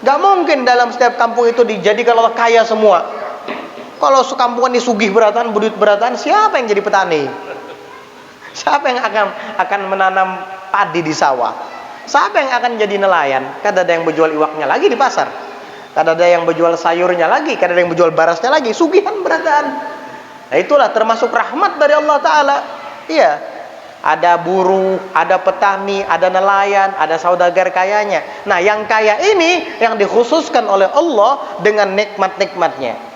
Gak mungkin dalam setiap kampung itu dijadikan Allah kaya semua. Kalau sekampungan disugih beratan, budut beratan, siapa yang jadi petani? Siapa yang akan menanam padi di sawah? Siapa yang akan jadi nelayan? Kan ada yang berjual iwaknya lagi di pasar. Kan ada yang berjual sayurnya lagi, kan ada yang berjual barasnya lagi, sugihan beratan. Nah, itulah termasuk rahmat dari Allah Ta'ala. Iya, ada buruh, ada petani, ada nelayan, ada saudagar kayanya. Nah, yang kaya ini yang dikhususkan oleh Allah dengan nikmat-nikmatnya.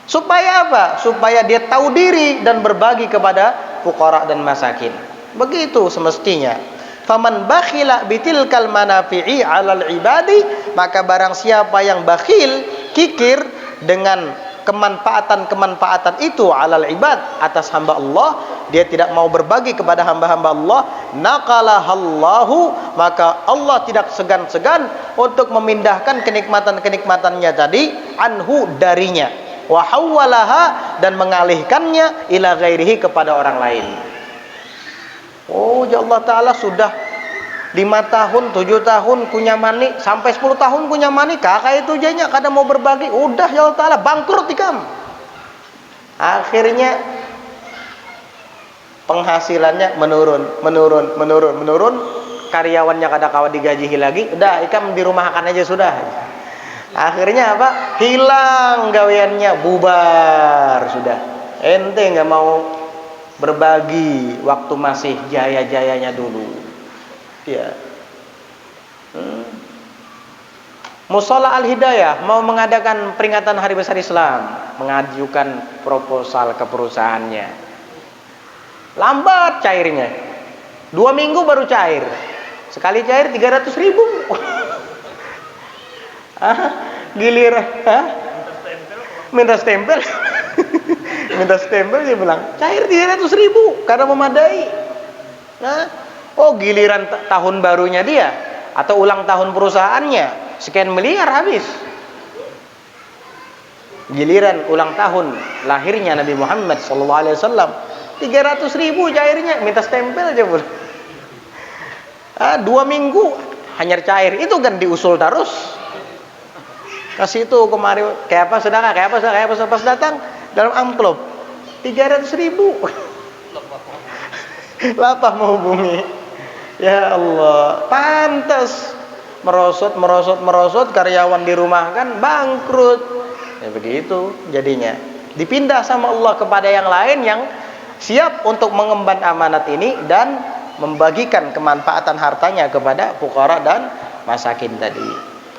Supaya apa? Supaya dia tahu diri dan berbagi kepada fuqara dan masakin. Begitu semestinya. Faman bakhila bitilkal manafi'i 'alal ibadi, maka barang siapa yang bakhil, kikir dengan kemanfaatan-kemanfaatan itu 'alal ibad, atas hamba Allah, dia tidak mau berbagi kepada hamba-hamba Allah, naqalahallahu, maka Allah tidak segan-segan untuk memindahkan kenikmatan-kenikmatannya tadi anhu, darinya, wa hawwalaha, dan mengalihkannya ila ghairihi, kepada orang lain. Oh, ya Allah Ta'ala sudah 5 tahun, 7 tahun kunyamani, sampai 10 tahun kunyamani, kakak itu jadinya kada mau berbagi, udah ya Allah Ta'ala bangkrut ikam. Akhirnya penghasilannya menurun. Karyawannya kada kawa digaji lagi, udah ikam di rumah makan aja sudah. Akhirnya apa? Hilang gaweannya, bubar sudah. Ente nggak mau berbagi waktu masih jaya-jayanya dulu. Ya. Mushola Al-Hidayah mau mengadakan peringatan Hari Besar Islam, mengajukan proposal ke perusahaannya. Lambat cairnya. 2 minggu baru cair. Sekali cair 300.000. Gilir, minta stempel. Minta stempel dia bilang, cair 300.000 karena memadai. Giliran tahun barunya dia atau ulang tahun perusahaannya, sekian miliar habis. Giliran ulang tahun lahirnya Nabi Muhammad SAW, 300.000 cairnya, minta stempel aja boleh. 2 minggu hanya cair, itu kan diusul terus. Kasih itu kemarin kayak apa sedekah, kayak apa pas datang dalam amplop 300.000. Lapah mau bumi. Ya Allah, pantas merosot, karyawan dirumahkan bangkrut. Ya begitu jadinya. Dipindah sama Allah kepada yang lain yang siap untuk mengemban amanat ini dan membagikan kemanfaatan hartanya kepada fuqara dan masakin tadi.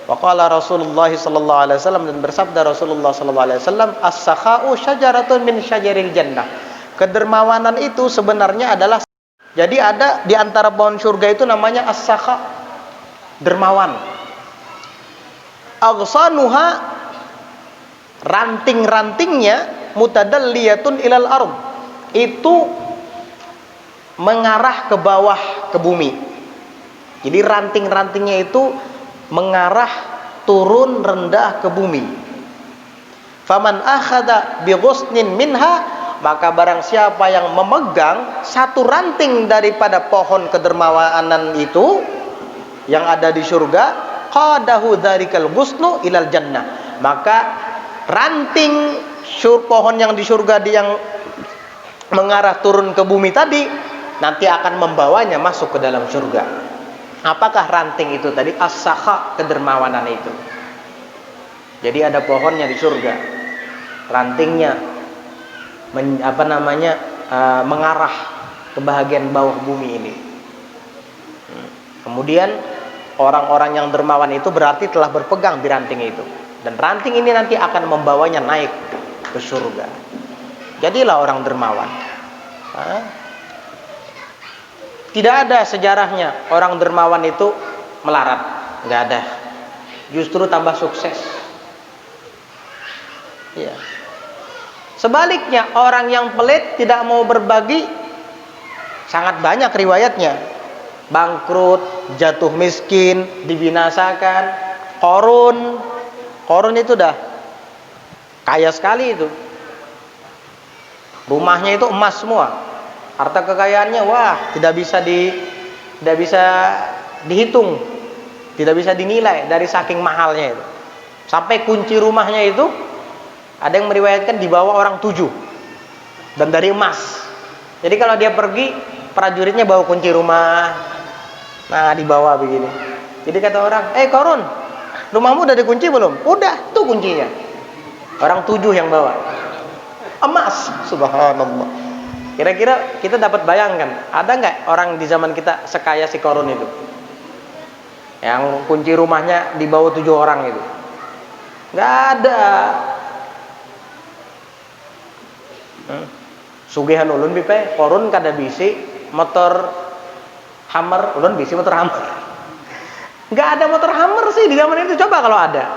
Waqala Rasulullah sallallahu alaihi wasallam, dan bersabda Rasulullah sallallahu alaihi wasallam, as-sakha'u syajaratun min syajaril jannah. Kedermawanan itu sebenarnya adalah, jadi ada di antara pohon surga itu namanya as-sakha, dermawan. Aghsanuha, ranting-rantingnya, mutadalliyatun ilal ardh, itu mengarah ke bawah, ke bumi. Jadi ranting-rantingnya itu mengarah turun rendah ke bumi. Faman akhadha bi ghusnin minha, maka barang siapa yang memegang satu ranting daripada pohon kedermawanan itu yang ada di surga, qadahu dzarikal ghusnu ilal jannah, maka ranting pohon yang di surga yang mengarah turun ke bumi tadi nanti akan membawanya masuk ke dalam surga. Apakah ranting itu tadi? As-sakha, kedermawanan itu. Jadi ada pohonnya di surga, rantingnya mengarah ke bahagian bawah bumi ini. Kemudian orang-orang yang dermawan itu berarti telah berpegang di ranting itu, dan ranting ini nanti akan membawanya naik ke surga. Jadilah orang dermawan. Tidak ada sejarahnya orang dermawan itu melarat, nggak ada. Justru tambah sukses. Ya. Sebaliknya orang yang pelit tidak mau berbagi, sangat banyak riwayatnya. Bangkrut, jatuh miskin, dibinasakan. Korun itu dah kaya sekali itu. Rumahnya itu emas semua. Harta kekayaannya tidak bisa dihitung, tidak bisa dinilai dari saking mahalnya itu. Sampai kunci rumahnya itu ada yang meriwayatkan dibawa orang 7 dan dari emas. Jadi kalau dia pergi, prajuritnya bawa kunci rumah, dibawa begini. Jadi kata orang, Korun, rumahmu udah dikunci belum? Udah, tuh kuncinya. Orang 7 yang bawa emas. Subhanallah. Kira-kira kita dapat bayangkan, ada nggak orang di zaman kita sekaya si Korun itu, yang kunci rumahnya dibawa 7 orang itu? Nggak ada. Sugihan ulun bipe, Korun kada bisi motor Hummer, ulun bisi motor Hummer. Nggak ada motor Hummer sih di zaman itu. Coba kalau ada,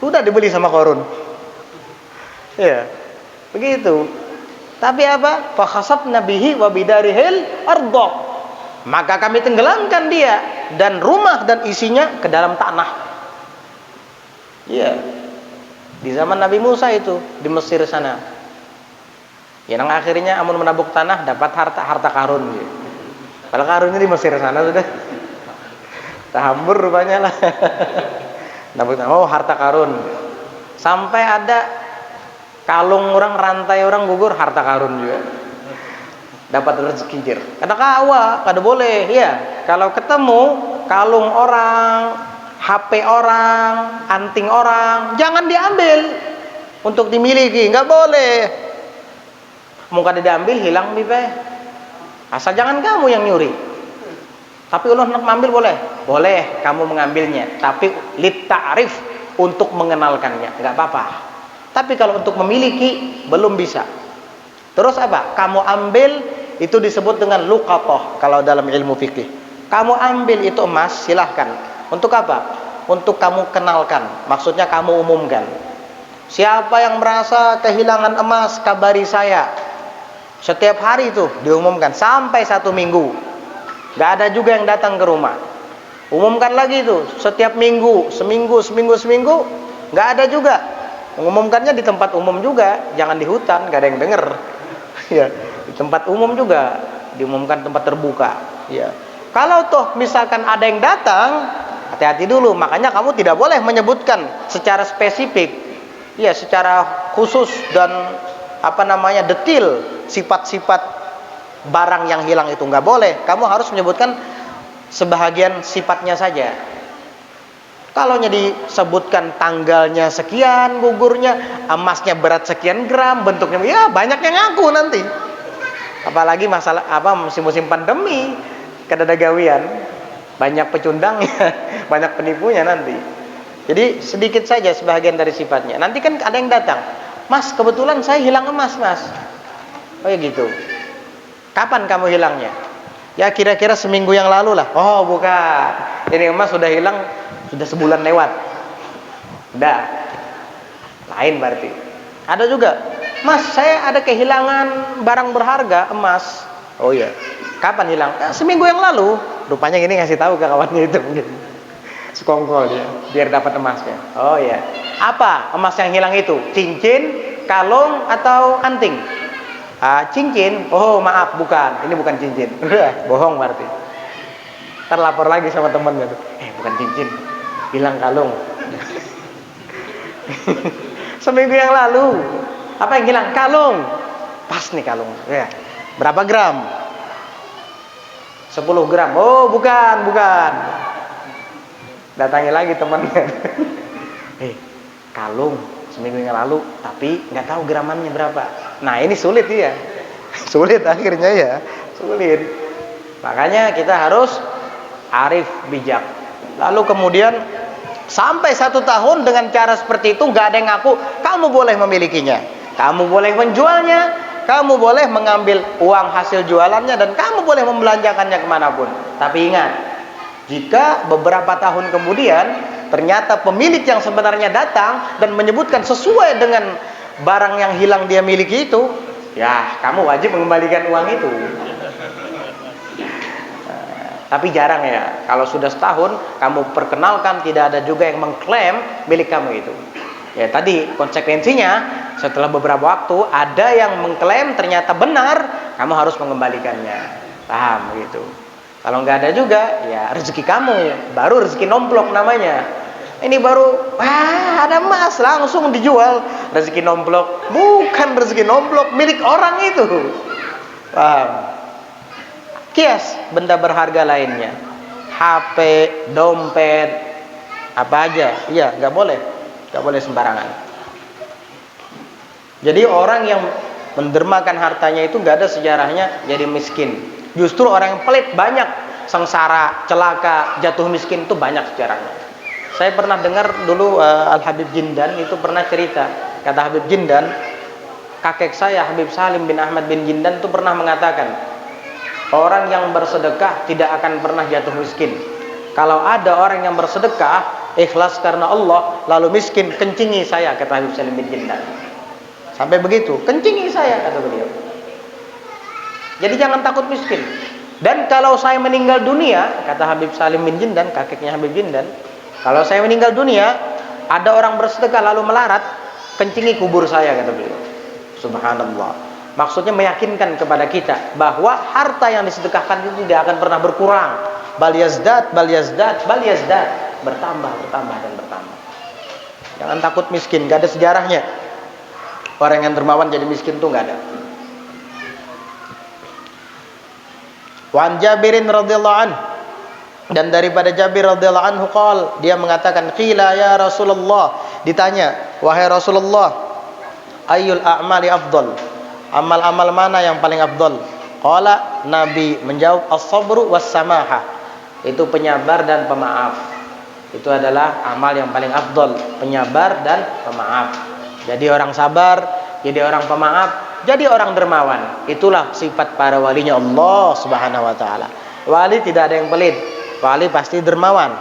udah dibeli sama Korun. Ya, begitu. Tapi apa? Fakhasabna bihi wa bidarihil ardh. Maka kami tenggelamkan dia dan rumah dan isinya ke dalam tanah. Iya. Di zaman Nabi Musa itu di Mesir sana. Yang akhirnya amun menabuk tanah dapat harta karun gitu. Kalau karunnya di Mesir sana sudah. Tahambur rupanya lah. Nabuk tanah, harta karun. Sampai ada Kalung orang, rantai orang gugur, harta karun juga. Dapat rezeki jir. Kata kawa, kada boleh. Ya, kalau ketemu kalung orang, HP orang, anting orang, jangan diambil untuk dimiliki, nggak boleh. Mau kada diambil hilang bibe. Asal jangan kamu yang nyuri. Tapi Allah nak mengambil boleh? Boleh, kamu mengambilnya. Tapi lit ta'rif, untuk mengenalkannya, nggak apa-apa. Tapi kalau untuk memiliki belum bisa. Terus apa? Kamu ambil itu disebut dengan luqatah kalau dalam ilmu fikih. Kamu ambil itu emas, silahkan. Untuk apa? Untuk kamu kenalkan. Maksudnya kamu umumkan. Siapa yang merasa kehilangan emas, kabari saya. Setiap hari itu diumumkan sampai 1 minggu. Gak ada juga yang datang ke rumah. Umumkan lagi itu setiap minggu, seminggu. Gak ada juga. Mengumumkannya di tempat umum juga, jangan di hutan, gak ada yang denger. Ya, di tempat umum juga diumumkan, tempat terbuka. Ya. Kalau toh misalkan ada yang datang, hati-hati dulu. Makanya kamu tidak boleh menyebutkan secara spesifik, ya, secara khusus dan detail sifat-sifat barang yang hilang itu nggak boleh. Kamu harus menyebutkan sebahagian sifatnya saja. Kalau disebutkan tanggalnya sekian, gugurnya, emasnya berat sekian gram, bentuknya, ya banyak yang ngaku nanti. Apalagi masalah musim-musim pandemi, kada ada gawian, banyak pecundangnya, banyak penipunya nanti. Jadi sedikit saja sebahagian dari sifatnya. Nanti kan ada yang datang, Mas, kebetulan saya hilang emas, Mas. Oh ya gitu. Kapan kamu hilangnya? Ya kira-kira seminggu yang lalu lah. Oh bukan, ini emas sudah hilang, sudah sebulan lewat. Udah, lain berarti. Ada juga, Mas, saya ada kehilangan barang berharga, emas. Oh iya, kapan hilang? Seminggu yang lalu. Rupanya gini ngasih tahu ke kawannya itu mungkin. Sekongkol dia, biar dapat emasnya. Oh iya. Apa emas yang hilang itu? Cincin, kalung, atau anting? Cincin. Oh maaf, bukan. Ini bukan cincin. Bohong berarti. Ntar lapor lagi sama temannya tuh. Bukan cincin, bilang kalung. Seminggu yang lalu. Apa yang hilang? Kalung. Pas nih kalung. Ya. Berapa gram? 10 gram. Oh bukan. Datangi lagi temannya. Kalung seminggu yang lalu, tapi nggak tahu gramannya berapa. Nah ini sulit ya. Sulit akhirnya ya. Sulit. Makanya kita harus arif, bijak. Lalu kemudian sampai 1 tahun dengan cara seperti itu nggak ada yang ngaku, kamu boleh memilikinya, kamu boleh menjualnya, kamu boleh mengambil uang hasil jualannya, dan kamu boleh membelanjakannya kemanapun. Tapi ingat, jika beberapa tahun kemudian ternyata pemilik yang sebenarnya datang dan menyebutkan sesuai dengan barang yang hilang dia miliki itu, ya kamu wajib mengembalikan uang itu. Tapi jarang ya, kalau sudah setahun kamu perkenalkan, tidak ada juga yang mengklaim milik kamu itu. Ya tadi konsekuensinya, setelah beberapa waktu ada yang mengklaim ternyata benar, kamu harus mengembalikannya. Paham gitu. Kalau nggak ada juga, ya rezeki kamu, baru rezeki nomplok namanya. Ini baru, ada emas, langsung dijual. Rezeki nomplok, bukan rezeki nomplok, milik orang itu. Paham? Kias benda berharga lainnya, HP, dompet, apa aja, iya nggak boleh sembarangan. Jadi orang yang mendermakan hartanya itu nggak ada sejarahnya jadi miskin. Justru orang yang pelit banyak sengsara, celaka, jatuh miskin itu banyak sejarahnya. Saya pernah dengar dulu Al Habib Jindan itu pernah cerita. Kata Habib Jindan, kakek saya Habib Salim bin Ahmad bin Jindan itu pernah mengatakan, orang yang bersedekah tidak akan pernah jatuh miskin. Kalau ada orang yang bersedekah ikhlas karena Allah lalu miskin, kencingi saya, kata Habib Salim bin Jindan. Sampai begitu, kencingi saya, kata beliau. Jadi jangan takut miskin. Dan kalau saya meninggal dunia, kata Habib Salim bin Jindan, kakeknya Habib Jindan, kalau saya meninggal dunia, ada orang bersedekah lalu melarat, kencingi kubur saya, kata beliau. Subhanallah. Maksudnya meyakinkan kepada kita bahwa harta yang disedekahkan itu tidak akan pernah berkurang. Bal yazdad, bertambah dan bertambah. Jangan takut miskin, gak ada sejarahnya. Orang yang dermawan jadi miskin tuh nggak ada. Wan Jabirin radhiyallahu anhu, dan daripada Jabir radhiyallahu anhu qol, dia mengatakan, qila ya Rasulullah, ditanya, wahai Rasulullah, ayyul a'mali afdal, amal-amal mana yang paling afdal? Qala, Nabi menjawab, as-sabru was-samaha, itu penyabar dan pemaaf. Itu adalah amal yang paling afdal, penyabar dan pemaaf. Jadi orang sabar, jadi orang pemaaf, jadi orang dermawan. Itulah sifat para walinya Allah Subhanahu wa taala. Wali tidak ada yang pelit. Wali pasti dermawan.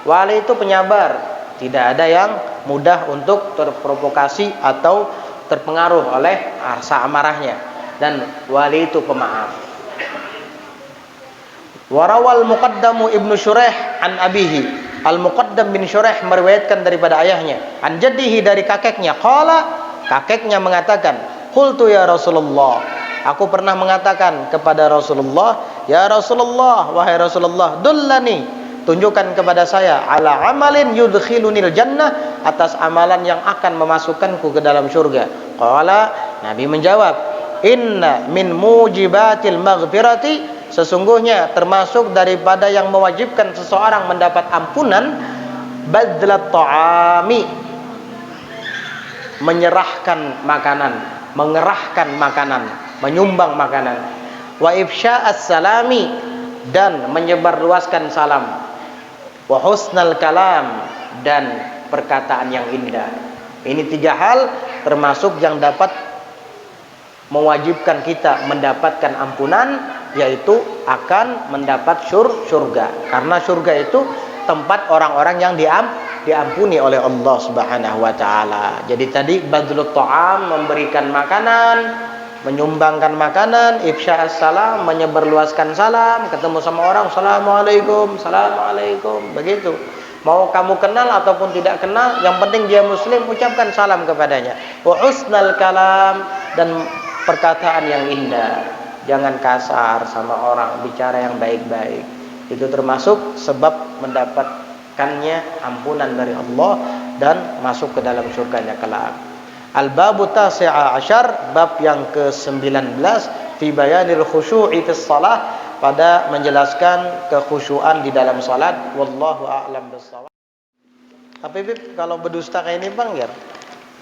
Wali itu penyabar, tidak ada yang mudah untuk terprovokasi atau terpengaruh oleh rasa amarahnya. Dan wali itu pemaaf. Warawal Muqaddamu Ibnu Shuraih an abihi. Al-Muqaddam bin Shuraih meriwayatkan daripada ayahnya, an jaddihi, dari kakeknya. Qala, kakeknya mengatakan, qultu ya Rasulullah, aku pernah mengatakan kepada Rasulullah, ya Rasulullah, wahai Rasulullah, dullani, tunjukkan kepada saya, ala amalin yudkhilunil jannah, atas amalan yang akan memasukkanku ke dalam surga. Qala, Nabi menjawab, inna min mujibatil maghfirati, sesungguhnya termasuk daripada yang mewajibkan seseorang mendapat ampunan, badlat ta'ami, menyerahkan makanan, mengerahkan makanan, menyumbang makanan, wa ifsya'as salami, dan menyebarluaskan salam, wa husnal kalam, dan perkataan yang indah. Ini 3 hal termasuk yang dapat mewajibkan kita mendapatkan ampunan, yaitu akan mendapat surga. Karena surga itu tempat orang-orang yang diampuni oleh Allah Subhanahu wa taala. Jadi tadi badlut ta'am, memberikan makanan, menyumbangkan makanan, ifsya'as salam, menyebarluaskan salam, ketemu sama orang, assalamualaikum, assalamualaikum, begitu. Mau kamu kenal ataupun tidak kenal, yang penting dia muslim, ucapkan salam kepadanya. Wa husnal kalam, dan perkataan yang indah. Jangan kasar sama orang, bicara yang baik-baik. Itu termasuk sebab mendapatkannya ampunan dari Allah dan masuk ke dalam surganya kelak. Al-babu tasi'a asyar, bab yang ke-19, fi bayanil khusyu'i fis shalah, pada menjelaskan kekhusyuan di dalam salat. Wallahu a'lam bissawab. Tapi kalau berdusta kayak ini Bang, ya.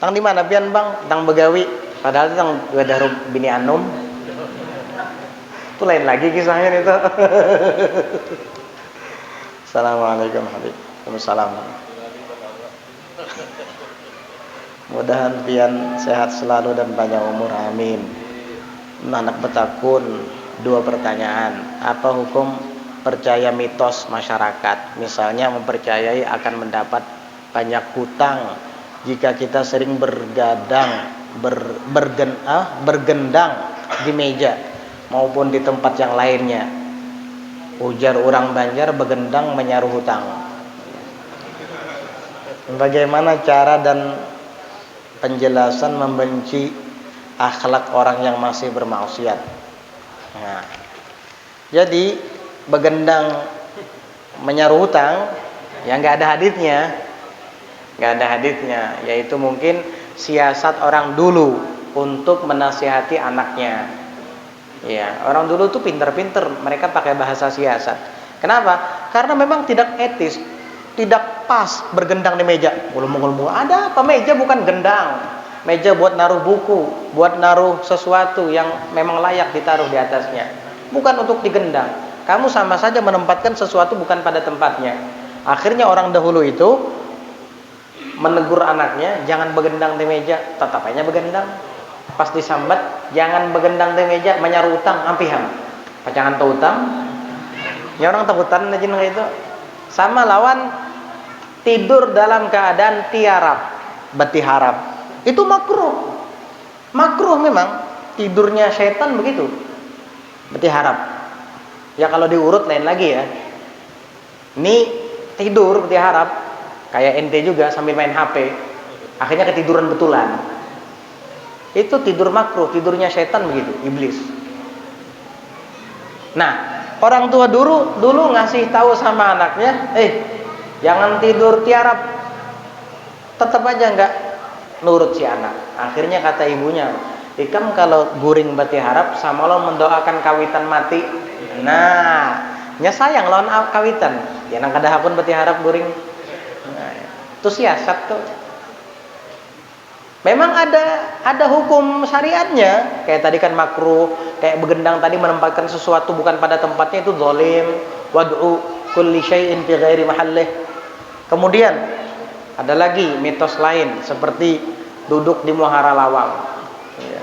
Tang di mana pian Bang? Tang begawi. Padahal tang wedah bini anum. Itu lain lagi kisahnya itu. Assalamualaikum Waalaikumsalam. Mudahan pian sehat selalu dan panjang umur, amin. Anak betakun, 2 pertanyaan. Apa hukum percaya mitos masyarakat? Misalnya mempercayai akan mendapat banyak hutang jika kita sering bergendang di meja maupun di tempat yang lainnya. Ujar orang Banjar, begendang menyaruh hutang. Bagaimana cara dan penjelasan membenci akhlak orang yang masih bermaksiat? Nah, jadi begendang menyaruh hutang, ya nggak ada haditsnya, yaitu mungkin siasat orang dulu untuk menasihati anaknya. Ya, orang dulu tuh pinter-pinter, mereka pakai bahasa siasat. Kenapa? Karena memang tidak etis, tidak pas bergendang di meja. Ngulung-ngulung, ada apa? Meja bukan gendang. Meja buat naruh buku, buat naruh sesuatu yang memang layak ditaruh di atasnya. Bukan untuk digendang. Kamu sama saja menempatkan sesuatu bukan pada tempatnya. Akhirnya orang dahulu itu menegur anaknya, jangan begendang di meja, tetap aja begendang. Pas disambat, jangan begendang di meja, menyaruh utang, ampiham. Jangan tahu utang. Ya orang tahu utang aja itu. Sama lawan tidur dalam keadaan tiarap, bertiharap. Itu makruh. Makruh memang. Tidurnya setan begitu. Bertiharap. Ya kalau diurut lain lagi ya. Ini tidur bertiharap, kayak ente juga sambil main HP. Akhirnya ketiduran betulan. Itu tidur makruh, tidurnya setan begitu, iblis. Nah, orang tua dulu ngasih tahu sama anaknya, jangan tidur tiarap. Tetap aja nurut si anak. Akhirnya kata ibunya, ikam kalau guring bati harap sama lo mendoakan kawitan mati. Nah, nya sayang lawan kawitan. Ya nang kada hakun bati harap guring. Nah, itu siasat tuh. Memang ada hukum syariatnya. Kayak tadi kan makruh, kayak begendang tadi menempatkan sesuatu bukan pada tempatnya itu zalim. Wad'u kulli syai'in fi ghairi mahallih. Kemudian ada lagi mitos lain seperti duduk di muhara lawang. Ya.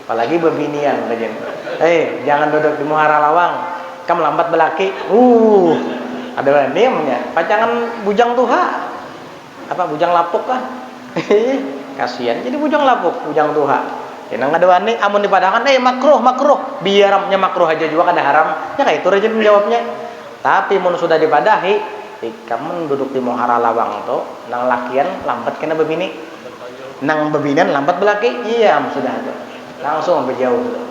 Apalagi bebinian begini. Jangan duduk di muhara lawang. Kamu lambat belaki. Ada niemnya. Pacangan bujang tuha. Apa bujang lapuk kah? Kasihan jadi bujang lapuk, bujang tuha. Nang ada wani amun dipadakan makruh. Biarnya makruh aja juga kada haram. Ya kayak itu aja menjawabnya. Tapi mun sudah dipadahi, kamu duduk di muhara lawang tuh, nang lakian lambat kena bebini. Nang bebinian lambat belaki. Iya, sudah tuh. Langsung sampai jauh tuh.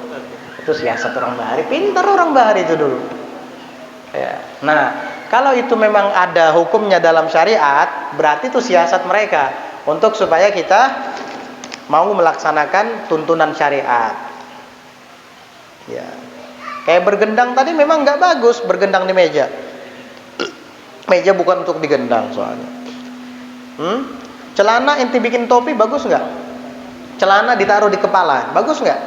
Itu siasat orang bahari, pintar orang bahari itu dulu. Ya. Nah, kalau itu memang ada hukumnya dalam syariat, berarti itu siasat mereka untuk supaya kita mau melaksanakan tuntunan syariat. Ya. Kayak bergendang tadi memang nggak bagus bergendang di meja. Meja bukan untuk digendang soalnya. Celana inti bikin topi bagus nggak? Celana ditaruh di kepala bagus nggak?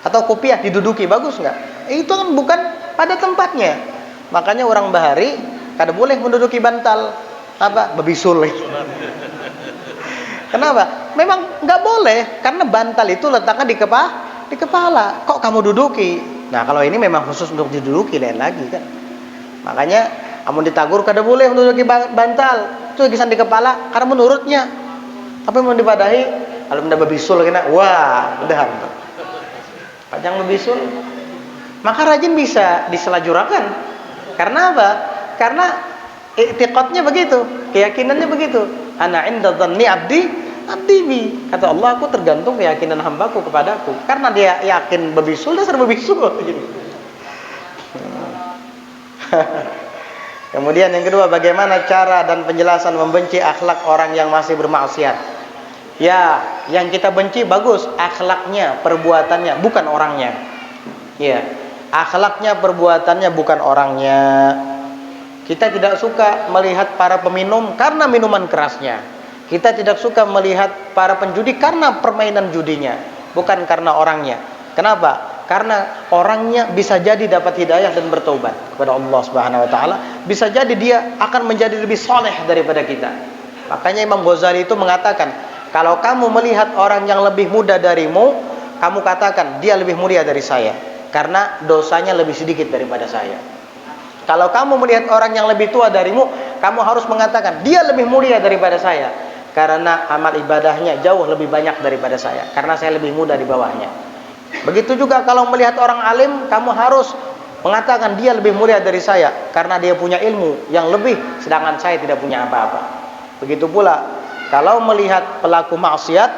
Atau kopiah diduduki bagus nggak? Itu kan bukan pada tempatnya. Makanya orang bahari kada boleh menduduki bantal bebisul. Kenapa? Memang nggak boleh karena bantal itu letaknya di kepala. Kok kamu duduki? Nah kalau ini memang khusus untuk diduduki lain lagi kan. Makanya amun ditagur kada boleh menduduki bantal. Itu gisan di kepala karena menurutnya. Tapi mau dipadahi kalau mendapat bisul kena udah panjang bebisul. Maka rajin bisa diselajurakan. Karena apa? Karena i'tiqadnya begitu, keyakinannya begitu. Ana 'inda dhanni 'abdi bi. Kata Allah, aku tergantung keyakinan hambaku kepadaku. Karena dia yakin bebisul, dasar bebisul. Kemudian yang kedua, bagaimana cara dan penjelasan membenci akhlak orang yang masih bermaksiat? Ya, yang kita benci bagus akhlaknya, perbuatannya, bukan orangnya. Ya, akhlaknya, perbuatannya, bukan orangnya. Kita tidak suka melihat para peminum karena minuman kerasnya. Kita tidak suka melihat para penjudi karena permainan judinya, bukan karena orangnya. Kenapa? Karena orangnya bisa jadi dapat hidayah dan bertobat kepada Allah Subhanahu wa taala, bisa jadi dia akan menjadi lebih soleh daripada kita. Makanya Imam Ghazali itu mengatakan, kalau kamu melihat orang yang lebih muda darimu, kamu katakan dia lebih mulia dari saya karena dosanya lebih sedikit daripada saya. Kalau kamu melihat orang yang lebih tua darimu, kamu harus mengatakan dia lebih mulia daripada saya karena amal ibadahnya jauh lebih banyak daripada saya, karena saya lebih muda di bawahnya. Begitu juga kalau melihat orang alim, kamu harus mengatakan dia lebih mulia dari saya karena dia punya ilmu yang lebih, sedangkan saya tidak punya apa-apa. Begitu pula kalau melihat pelaku maksiat,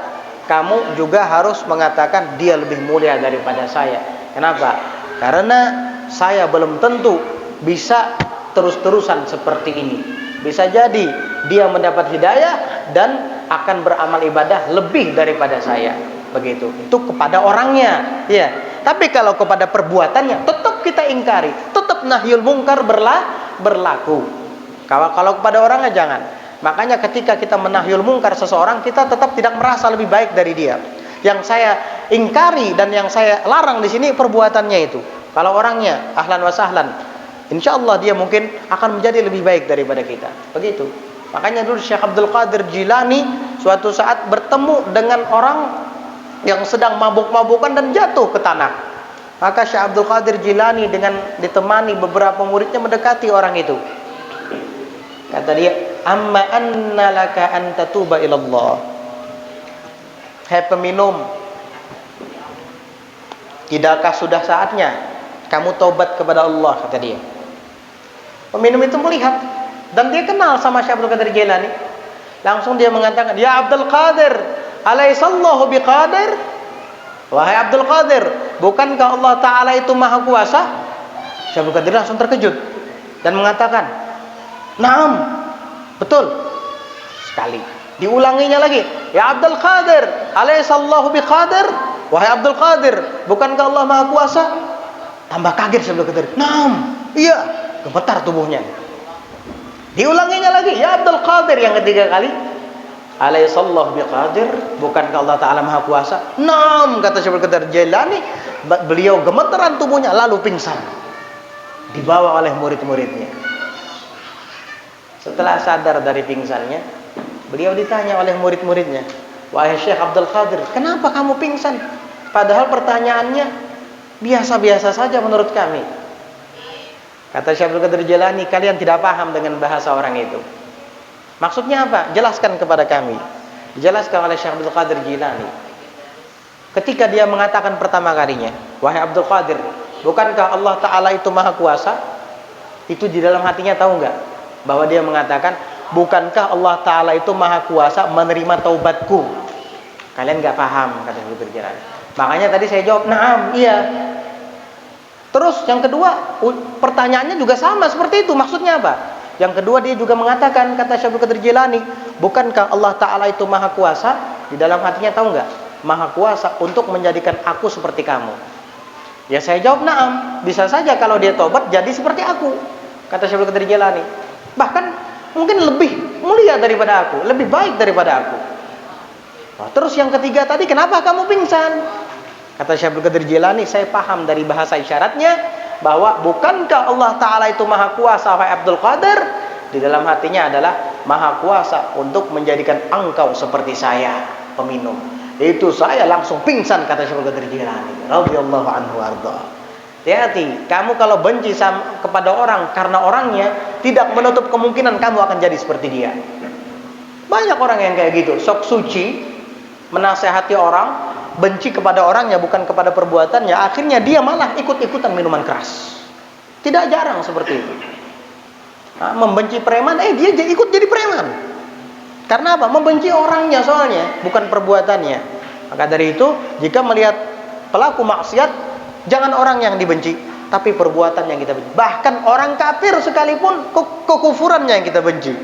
kamu juga harus mengatakan dia lebih mulia daripada saya. Kenapa? Karena saya belum tentu bisa terus-terusan seperti ini. Bisa jadi dia mendapat hidayah dan akan beramal ibadah lebih daripada saya. Begitu. Itu kepada orangnya, ya. Tapi kalau kepada perbuatannya tetap kita ingkari, tetap nahyul mungkar berlaku. Kalau kepada orangnya jangan. Makanya ketika kita menahyul mungkar seseorang, kita tetap tidak merasa lebih baik dari dia. Yang saya ingkari dan yang saya larang di sini perbuatannya itu. Kalau orangnya ahlan wa sahlan, insya Allah dia mungkin akan menjadi lebih baik daripada kita. Begitu. Makanya dulu Syekh Abdul Qadir Jilani suatu saat bertemu dengan orang yang sedang mabuk-mabukan dan jatuh ke tanah. Maka Syekh Abdul Qadir Jilani dengan ditemani beberapa muridnya mendekati orang itu. Kata dia, "Amma anna laka an tatuba ila Allah." Hai peminum, tidakkah sudah saatnya kamu taubat kepada Allah, kata dia. Peminum itu melihat dan dia kenal sama Syekh Abdul Qadir Jilani. Langsung dia mengatakan, "Ya Abdul Qadir, alaihissallahu biqadir?" Wahai Abdul Qadir, bukankah Allah Ta'ala itu maha kuasa? Syekh Abdul Qadir langsung terkejut dan mengatakan, "Naam, betul sekali." Diulanginya lagi, ya Abdul Qadir, alaihissallahu biqadir. Wahai Abdul Qadir, bukankah Allah Maha Kuasa? Tambah kaget Syekh Abdul Qadir. Naam, iya, gemetar tubuhnya. Diulanginya lagi, ya Abdul Qadir, yang ketiga kali, alaihissallahu biqadir, bukankah Allah Ta'ala Maha Kuasa? Naam, kata Syekh Abdul Qadir Jailani. Beliau gemetaran tubuhnya lalu pingsan, dibawa oleh murid-muridnya. Setelah sadar dari pingsannya, beliau ditanya oleh murid-muridnya, wahai Syekh Abdul Qadir, kenapa kamu pingsan? Padahal pertanyaannya biasa-biasa saja menurut kami. Kata Syekh Abdul Qadir Jailani, kalian tidak paham dengan bahasa orang itu. Maksudnya apa? Jelaskan kepada kami. Dijelaskan oleh Syekh Abdul Qadir Jailani. Ketika dia mengatakan pertama kalinya, wahai Abdul Qadir, bukankah Allah Ta'ala itu Maha Kuasa? Itu di dalam hatinya tahu nggak? Bahwa dia mengatakan, bukankah Allah Ta'ala itu Maha Kuasa menerima taubatku? Kalian nggak paham, kata Syekh Abdul Jailani. Makanya tadi saya jawab, naam, iya. Terus yang kedua, pertanyaannya juga sama seperti itu. Maksudnya apa? Yang kedua dia juga mengatakan, kata Syekh Abdul Qadir Jailani, bukankah Allah Ta'ala itu Maha Kuasa? Di dalam hatinya tahu nggak? Maha Kuasa untuk menjadikan aku seperti kamu. Ya saya jawab, naam. Bisa saja kalau dia tobat jadi seperti aku, kata Syekh Abdul Qadir Jailani. Bahkan mungkin lebih mulia daripada aku, lebih baik daripada aku. Nah, terus yang ketiga tadi, kenapa kamu pingsan? Kata Syekh Abdul Qadir Jailani, saya paham dari bahasa isyaratnya bahwa bukankah Allah Ta'ala itu Maha Kuasa, wahai Abdul Qadir? Di dalam hatinya adalah Maha Kuasa untuk menjadikan engkau seperti saya, peminum. Itu saya langsung pingsan, kata Syekh Abdul Qadir Jailani radhiyallahu anhu arda. Hati-hati, kamu kalau benci kepada orang karena orangnya, tidak menutup kemungkinan kamu akan jadi seperti dia. Banyak orang yang kayak gitu, sok suci, menasehati orang, benci kepada orangnya bukan kepada perbuatannya, akhirnya dia malah ikut-ikutan minuman keras. Tidak jarang seperti itu. Nah, membenci preman, dia ikut jadi preman. Karena apa? Membenci orangnya soalnya, bukan perbuatannya. Maka dari itu, jika melihat pelaku maksiat, jangan orang yang dibenci, tapi perbuatan yang kita benci. Bahkan orang kafir sekalipun, kekufurannya yang kita benci.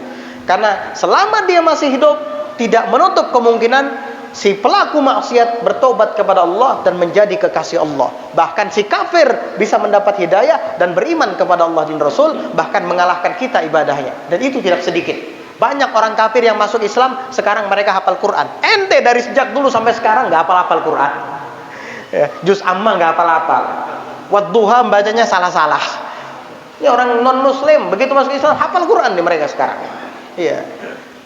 Karena selama dia masih hidup, tidak menutup kemungkinan si pelaku maksiat bertobat kepada Allah dan menjadi kekasih Allah. Bahkan si kafir bisa mendapat hidayah dan beriman kepada Allah dan Rasul, bahkan mengalahkan kita ibadahnya. Dan itu tidak sedikit. Banyak orang kafir yang masuk Islam, sekarang mereka hafal Quran. Ente dari sejak dulu sampai sekarang nggak hafal-hafal Quran. Juz amma nggak hafal-hafal. Wadduha bacanya salah-salah. Ini orang non-muslim, begitu masuk Islam, hafal Quran di mereka sekarang. Iya.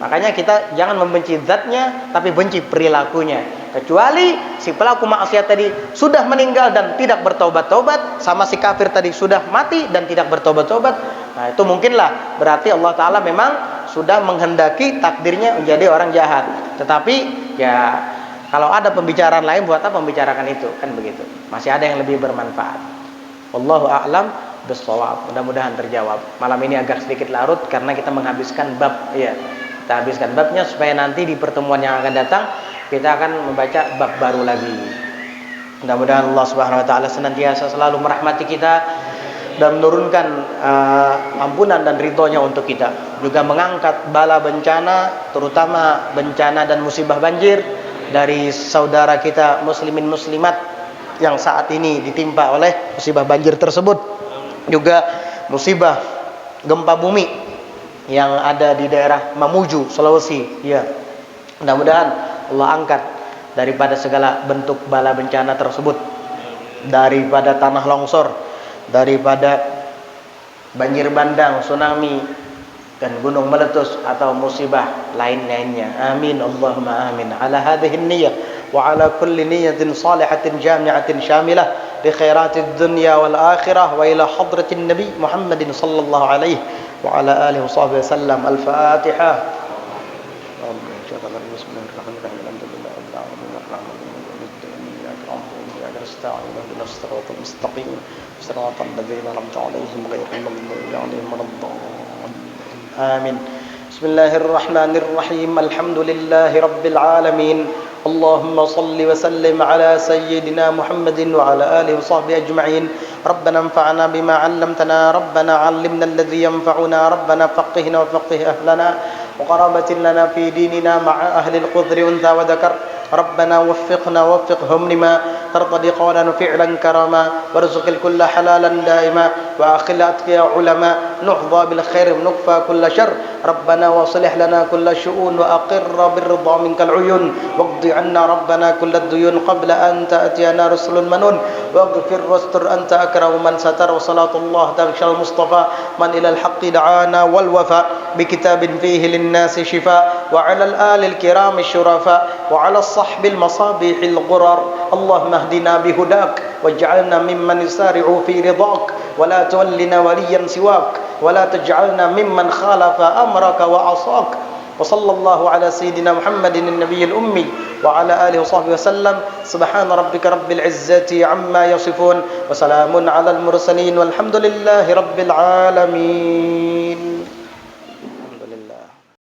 Makanya kita jangan membenci zatnya, tapi benci perilakunya. Kecuali si pelaku maksiat tadi sudah meninggal dan tidak bertobat-tobat, sama si kafir tadi sudah mati dan tidak bertobat-tobat. Nah itu mungkinlah, berarti Allah Ta'ala memang sudah menghendaki takdirnya menjadi orang jahat. Tetapi ya kalau ada pembicaraan lain, buat apa membicarakan itu? Kan begitu. Masih ada yang lebih bermanfaat. Wallahu a'lam bissawab. Mudah-mudahan terjawab. Malam ini agak sedikit larut karena kita menghabiskan bab, ya. Kita habiskan babnya supaya nanti di pertemuan yang akan datang kita akan membaca bab baru lagi. Mudah-mudahan Allah Subhanahu wa taala senantiasa selalu merahmati kita dan menurunkan ampunan dan ridhonya untuk kita. Juga mengangkat bala bencana, terutama bencana dan musibah banjir dari saudara kita muslimin muslimat yang saat ini ditimpa oleh musibah banjir tersebut. Juga musibah gempa bumi yang ada di daerah Mamuju, Sulawesi. Ya, mudah-mudahan Allah angkat daripada segala bentuk bala bencana tersebut, daripada tanah longsor, daripada banjir bandang, tsunami, dan gunung meletus atau musibah lain-lainnya. Amin Allahumma amin. Ala hadhihi niyyah wa ala kulli niyyatin salihatin jami'atin syamilah li khairatid dunya wal akhirah wa ila hadratin nabi Muhammadin sallallahu alaihi wa ala alihi wa sahbihi wasallam. Al-Fatihah. Amin. Bismillahirrahmanirrahim. Alhamdulillahi rabbil alamin. Allahumma salli wa sallim ala sayyidina Muhammadin wa ala alihi wa sahbihi ajma'in. Rabbana anfa'na bima 'allamtana, Rabbana 'allimna alladhi yanfa'una, Rabbana faqihna wa faqih ahlana, وقرابة لنا في ديننا مع أهل القدر أنثى وذكر ربنا وفقهم لما ترتضي قولا وفعلا كرما وارزق الكل حلالا دائما وأخل أتقياء علماء نحظى بالخير ونكفى كل شر ربنا واصلح لنا كل شؤون وأقر بالرضا منك العيون واقض عنا ربنا كل الديون قبل أن تأتينا رسل المنون واغفر واستر أنت أكرم من ستر وصلاة الله تغشى المصطفى من إلى الحق دعانا والوفاء بكتاب فيه للناس شفاء وعلى الآل الكرام الشرفاء وعلى الصحب المصابيح الغرر اللهم اهدنا بهداك واجعلنا ممن يسارع في رضاك ولا تولنا وليا سواك ولا تجعلنا ممن خالف أمرك وعصاك وصلى الله على سيدنا محمد النبي الأمي وعلى آله وصحبه وسلم سبحان ربك رب العزة عما يصفون وسلام على المرسلين والحمد لله رب العالمين.